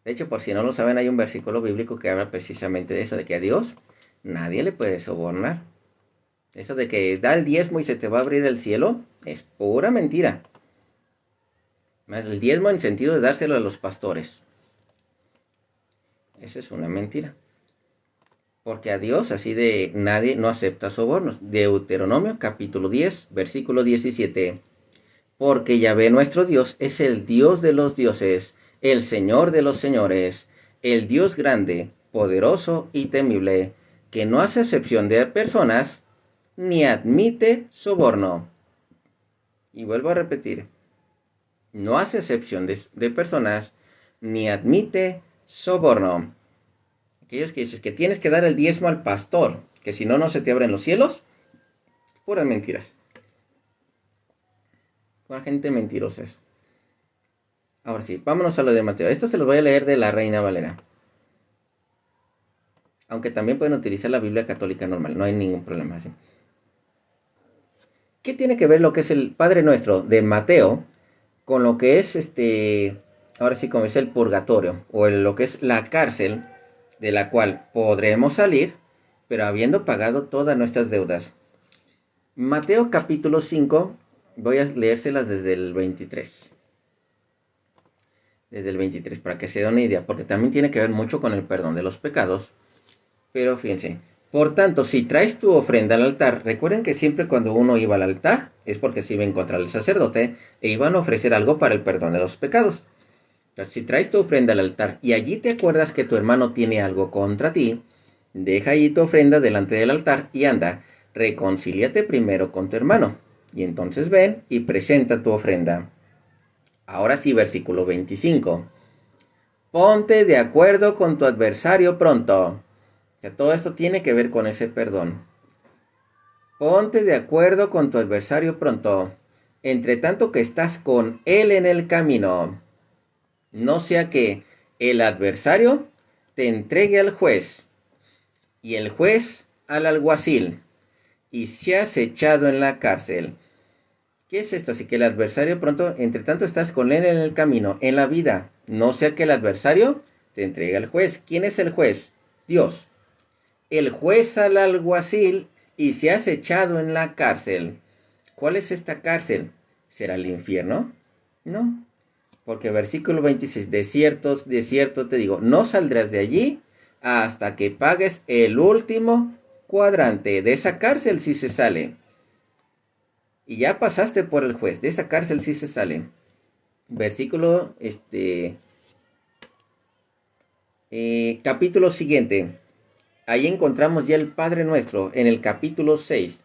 Speaker 1: De hecho, por si no lo saben, hay un versículo bíblico que habla precisamente de eso, de que a Dios nadie le puede sobornar. Eso de que da el diezmo y se te va a abrir el cielo, es pura mentira. El diezmo en sentido de dárselo a los pastores. Esa es una mentira. Porque a Dios así de nadie no acepta sobornos. Deuteronomio capítulo 10, versículo 17. Porque Yahvé nuestro Dios es el Dios de los dioses, el Señor de los señores, el Dios grande, poderoso y temible, que no hace excepción de personas, ni admite soborno. Y vuelvo a repetir, no hace excepción de personas, ni admite soborno. Aquellos que dicen que tienes que dar el diezmo al pastor, que si no, no se te abren los cielos, puras mentiras. Pura gente mentirosa eso. Ahora sí, vámonos a lo de Mateo. Esto se lo voy a leer de la Reina Valera. Aunque también pueden utilizar la Biblia católica normal, no hay ningún problema. ¿Sí? ¿Qué tiene que ver lo que es el Padre Nuestro de Mateo con lo que es ahora sí como es el purgatorio, o lo que es la cárcel, de la cual podremos salir, pero habiendo pagado todas nuestras deudas? Mateo capítulo 5, voy a leérselas desde el 23. Desde el 23, para que se den una idea, porque también tiene que ver mucho con el perdón de los pecados. Pero fíjense, por tanto, si traes tu ofrenda al altar, recuerden que siempre cuando uno iba al altar, es porque se iba a encontrar el sacerdote e iban a ofrecer algo para el perdón de los pecados. Entonces, si traes tu ofrenda al altar y allí te acuerdas que tu hermano tiene algo contra ti, deja allí tu ofrenda delante del altar y anda, reconcíliate primero con tu hermano. Y entonces ven y presenta tu ofrenda. Ahora sí, versículo 25. Ponte de acuerdo con tu adversario pronto. Que todo esto tiene que ver con ese perdón. Ponte de acuerdo con tu adversario pronto, entre tanto que estás con él en el camino. No sea que el adversario te entregue al juez, y el juez al alguacil, y seas echado en la cárcel. ¿Qué es esto? Así que el adversario pronto, entre tanto estás con él en el camino, en la vida. No sea que el adversario te entregue al juez. ¿Quién es el juez? Dios. El juez al alguacil y seas echado en la cárcel. ¿Cuál es esta cárcel? ¿Será el infierno? No. Porque versículo 26, de cierto te digo, no saldrás de allí hasta que pagues el último cuadrante. De esa cárcel sí se sale. Y ya pasaste por el juez, de esa cárcel sí se sale. Versículo, capítulo siguiente. Ahí encontramos ya el Padre Nuestro en el capítulo 6.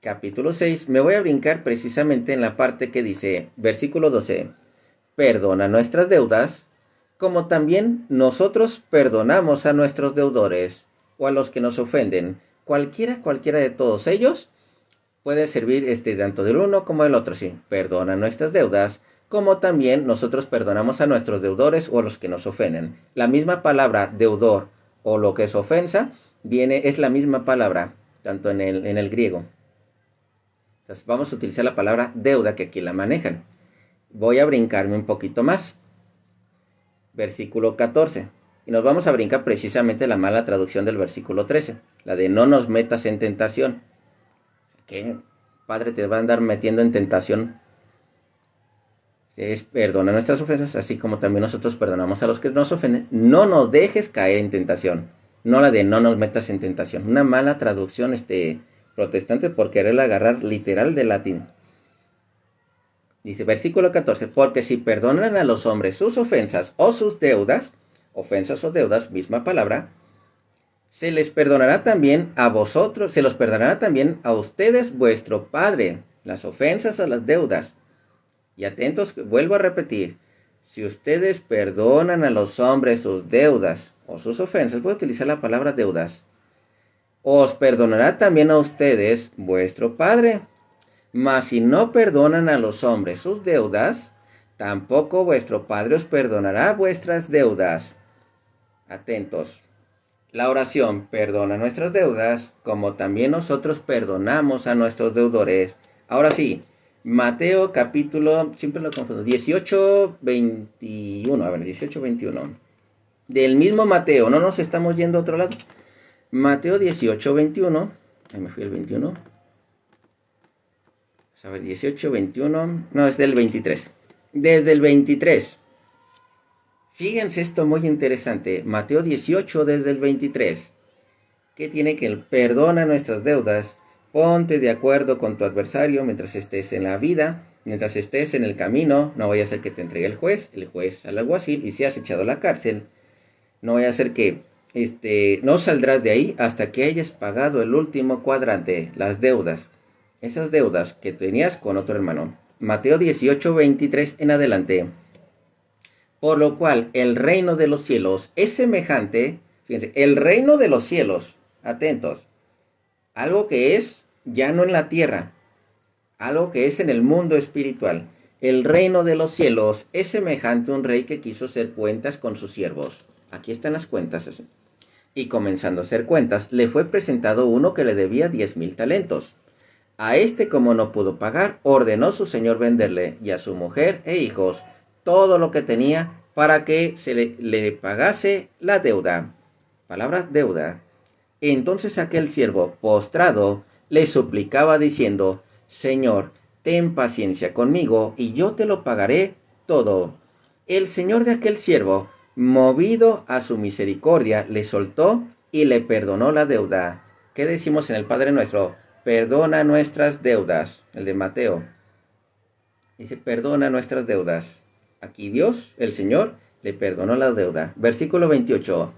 Speaker 1: Capítulo 6, me voy a brincar precisamente en la parte que dice, versículo 12, perdona nuestras deudas, como también nosotros perdonamos a nuestros deudores, o a los que nos ofenden. Cualquiera de todos ellos puede servir tanto del uno como del otro, sí. Perdona nuestras deudas, como también nosotros perdonamos a nuestros deudores o a los que nos ofenden. La misma palabra deudor o lo que es ofensa es la misma palabra, tanto en el griego. Entonces vamos a utilizar la palabra deuda, que aquí la manejan. Voy a brincarme un poquito más. Versículo 14. Y nos vamos a brincar precisamente la mala traducción del versículo 13. La de no nos metas en tentación. ¿Qué? Padre, te va a andar metiendo en tentación. Perdona nuestras ofensas, así como también nosotros perdonamos a los que nos ofenden. No nos dejes caer en tentación. No la de no nos metas en tentación. Una mala traducción protestante por querer agarrar literal del latín. Dice versículo 14, porque si perdonan a los hombres sus ofensas o sus deudas, ofensas o deudas, misma palabra, se les perdonará también a vosotros, se los perdonará también a ustedes vuestro Padre, las ofensas o las deudas. Y atentos, vuelvo a repetir, si ustedes perdonan a los hombres sus deudas o sus ofensas, voy a utilizar la palabra deudas, os perdonará también a ustedes vuestro Padre. Mas si no perdonan a los hombres sus deudas, tampoco vuestro Padre os perdonará vuestras deudas. Atentos. La oración perdona nuestras deudas, como también nosotros perdonamos a nuestros deudores. Ahora sí, Mateo capítulo, siempre lo confundo, 18, 21. A ver, 18, 21. Del mismo Mateo, no nos estamos yendo a otro lado. Mateo 18, 21. Ahí me fui el 21. A ver, 18, 21. No, es del 23. Desde el 23. Fíjense esto muy interesante. Mateo 18 desde el 23. ¿Qué tiene que el perdona nuestras deudas? Ponte de acuerdo con tu adversario mientras estés en la vida, mientras estés en el camino. No vaya a ser que te entregue el juez al alguacil y seas echado a la cárcel. No vaya a ser que no saldrás de ahí hasta que hayas pagado el último cuadrante, las deudas. Esas deudas que tenías con otro hermano. Mateo 18:23 en adelante. Por lo cual el reino de los cielos es semejante, fíjense, el reino de los cielos, atentos, algo que es ya no en la tierra, algo que es en el mundo espiritual. El reino de los cielos es semejante a un rey que quiso hacer cuentas con sus siervos. Aquí están las cuentas. Y comenzando a hacer cuentas, le fue presentado uno que le debía 10,000 talentos. A este, como no pudo pagar, ordenó su señor venderle y a su mujer e hijos todo lo que tenía para que se le pagase la deuda. Palabra deuda. Entonces aquel siervo, postrado, le suplicaba diciendo: Señor, ten paciencia conmigo y yo te lo pagaré todo. El señor de aquel siervo, movido a su misericordia, le soltó y le perdonó la deuda. ¿Qué decimos en el Padre Nuestro? Perdona nuestras deudas. El de Mateo. Dice, perdona nuestras deudas. Aquí Dios, el Señor, le perdonó la deuda. Versículo 28.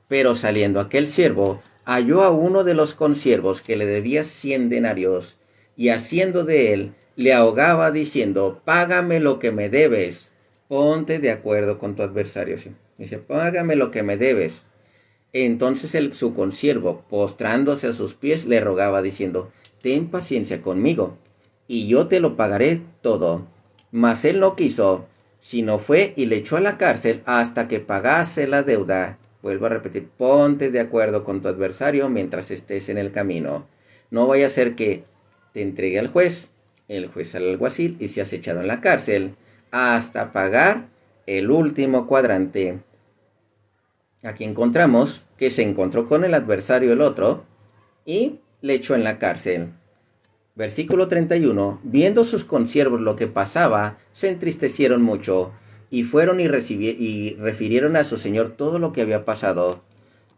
Speaker 1: Pero saliendo aquel siervo, halló a uno de los consiervos que le debía 100 denarios, y haciendo de él, le ahogaba diciendo: Págame lo que me debes. Ponte de acuerdo con tu adversario. ¿Sí? Dice, págame lo que me debes. Entonces su consiervo, postrándose a sus pies, le rogaba diciendo: Ten paciencia conmigo, y yo te lo pagaré todo. Mas él no quiso, sino fue y le echó a la cárcel hasta que pagase la deuda. Vuelvo a repetir, ponte de acuerdo con tu adversario mientras estés en el camino. No vaya a ser que te entregue al juez, el juez al alguacil, y seas echado en la cárcel hasta pagar el último cuadrante. Aquí encontramos que se encontró con el adversario el otro y le echó en la cárcel. Versículo 31. Viendo sus consiervos lo que pasaba, se entristecieron mucho y fueron y refirieron a su señor todo lo que había pasado.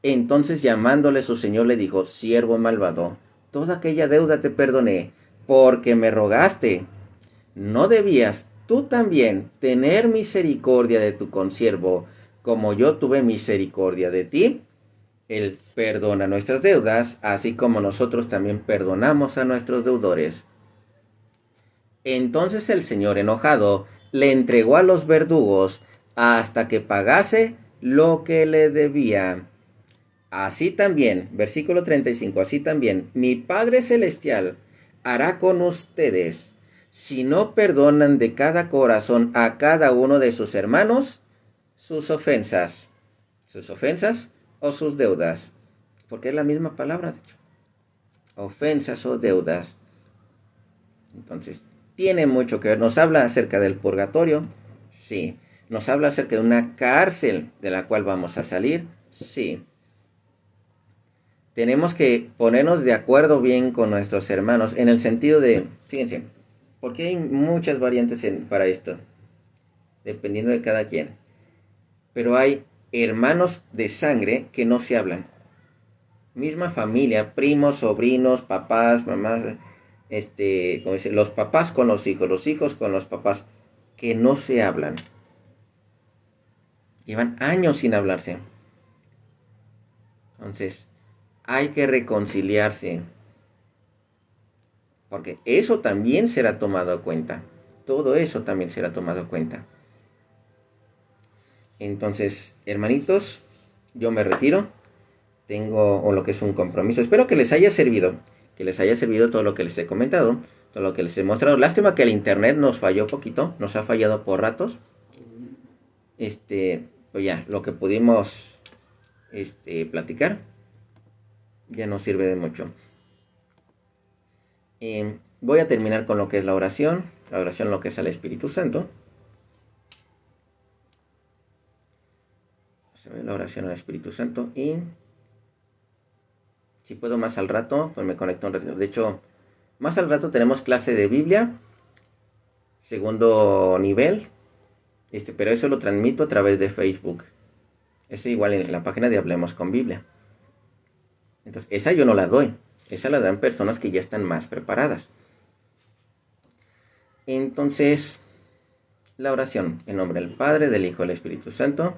Speaker 1: Entonces, llamándole su señor, le dijo: Siervo malvado, toda aquella deuda te perdoné, porque me rogaste. ¿No debías tú también tener misericordia de tu consiervo, como yo tuve misericordia de ti? Él perdona nuestras deudas, así como nosotros también perdonamos a nuestros deudores. Entonces el Señor, enojado, le entregó a los verdugos hasta que pagase lo que le debía. Así también, versículo 35, así también, mi Padre Celestial hará con ustedes, si no perdonan de cada corazón a cada uno de sus hermanos sus ofensas o sus deudas, porque es la misma palabra, de hecho, ofensas o deudas. Entonces, tiene mucho que ver. Nos habla acerca del purgatorio, sí. Nos habla acerca de una cárcel de la cual vamos a salir, sí. Tenemos que ponernos de acuerdo bien con nuestros hermanos, en el sentido de, fíjense, porque hay muchas variantes para esto, dependiendo de cada quien. Pero hay hermanos de sangre que no se hablan. Misma familia, primos, sobrinos, papás, mamás, como dice, los papás con los hijos con los papás, que no se hablan. Llevan años sin hablarse. Entonces, hay que reconciliarse, porque eso también será tomado en cuenta. Todo eso también será tomado en cuenta. Entonces, hermanitos, yo me retiro. Tengo lo que es un compromiso. Espero que les haya servido. Que les haya servido todo lo que les he comentado. Todo lo que les he mostrado. Lástima que el internet nos falló poquito. Nos ha fallado por ratos. Pues ya, lo que pudimos platicar ya no sirve de mucho. Voy a terminar con lo que es la oración. La oración, lo que es al Espíritu Santo. La oración al Espíritu Santo. Y si puedo más al rato, pues me conecto un ratito. De hecho, más al rato tenemos clase de Biblia. Segundo nivel. Pero eso lo transmito a través de Facebook. Es igual en la página de Hablemos con Biblia. Entonces, esa yo no la doy. Esa la dan personas que ya están más preparadas. Entonces, la oración en nombre del Padre, del Hijo y del Espíritu Santo.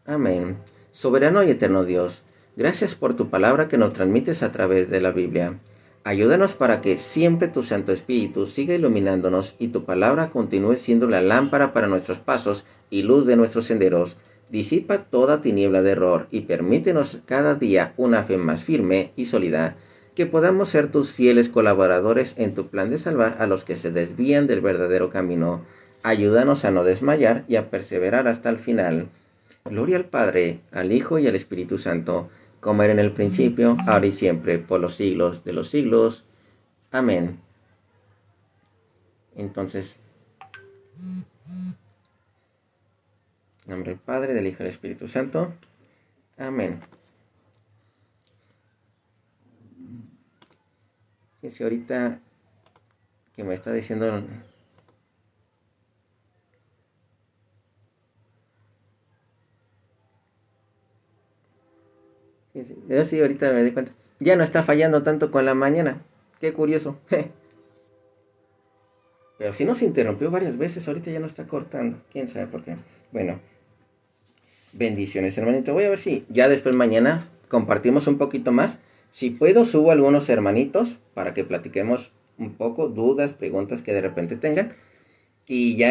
Speaker 1: Amén. Soberano y eterno Dios, gracias por tu palabra que nos transmites a través de la Biblia. Ayúdanos para que siempre tu Santo Espíritu siga iluminándonos y tu palabra continúe siendo la lámpara para nuestros pasos y luz de nuestros senderos. Disipa toda tiniebla de error y permítenos cada día una fe más firme y sólida, que podamos ser tus fieles colaboradores en tu plan de salvar a los que se desvían del verdadero camino. Ayúdanos a no desmayar y a perseverar hasta el final. Gloria al Padre, al Hijo y al Espíritu Santo, como era en el principio, ahora y siempre, por los siglos de los siglos. Amén. Entonces, en nombre del Padre, del Hijo y del Espíritu Santo. Amén. Fíjense ahorita que me está diciendo... Yo sí, ahorita me di cuenta. Ya no está fallando tanto con la mañana. Qué curioso. Pero sí nos interrumpió varias veces. Ahorita ya no está cortando. ¿Quién sabe por qué? Bueno. Bendiciones, hermanito. Voy a ver si ya después mañana compartimos un poquito más. Si puedo, subo algunos hermanitos para que platiquemos un poco. Dudas, preguntas que de repente tengan. Y ya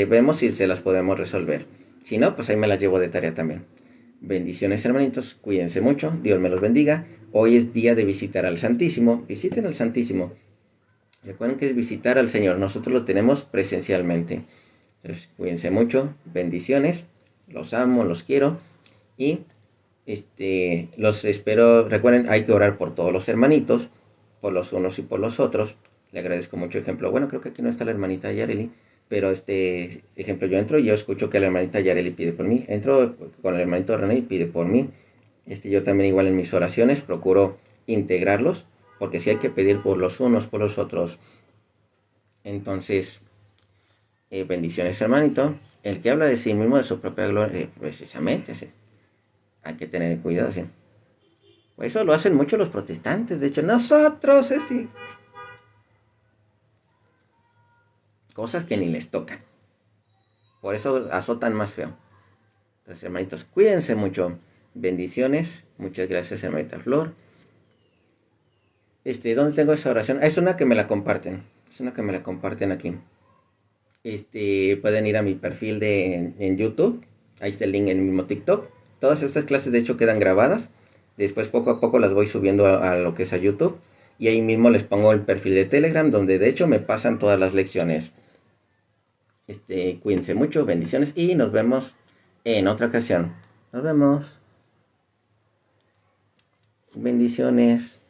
Speaker 1: vemos si se las podemos resolver. Si no, pues ahí me las llevo de tarea también. Bendiciones, hermanitos, cuídense mucho, Dios me los bendiga. Hoy es día de visitar al Santísimo. Visiten al Santísimo. Recuerden que es visitar al Señor. Nosotros lo tenemos presencialmente. Entonces, cuídense mucho. Bendiciones. Los amo, los quiero. Y los espero. Recuerden, hay que orar por todos los hermanitos, por los unos y por los otros. Le agradezco mucho. Ejemplo, bueno, creo que aquí no está la hermanita Yareli. Pero ejemplo, yo entro y yo escucho que la hermanita Yareli pide por mí. Entro con el hermanito René y pide por mí. Yo también igual en mis oraciones procuro integrarlos, porque sí hay que pedir por los unos, por los otros. Entonces, bendiciones, hermanito. El que habla de sí mismo, de su propia gloria, precisamente, sí. Hay que tener cuidado, sí. Pues eso lo hacen mucho los protestantes. De hecho, nosotros, sí. Cosas que ni les tocan. Por eso azotan más feo. Entonces, hermanitos, cuídense mucho. Bendiciones. Muchas gracias, hermanita Flor. ¿Dónde tengo esa oración? Es una que me la comparten. Es una que me la comparten aquí. Pueden ir a mi perfil en YouTube. Ahí está el link en el mismo TikTok. Todas estas clases, de hecho, quedan grabadas. Después, poco a poco, las voy subiendo a lo que es a YouTube. Y ahí mismo les pongo el perfil de Telegram, donde de hecho me pasan todas las lecciones. Cuídense mucho, bendiciones y nos vemos en otra ocasión. Nos vemos. Bendiciones.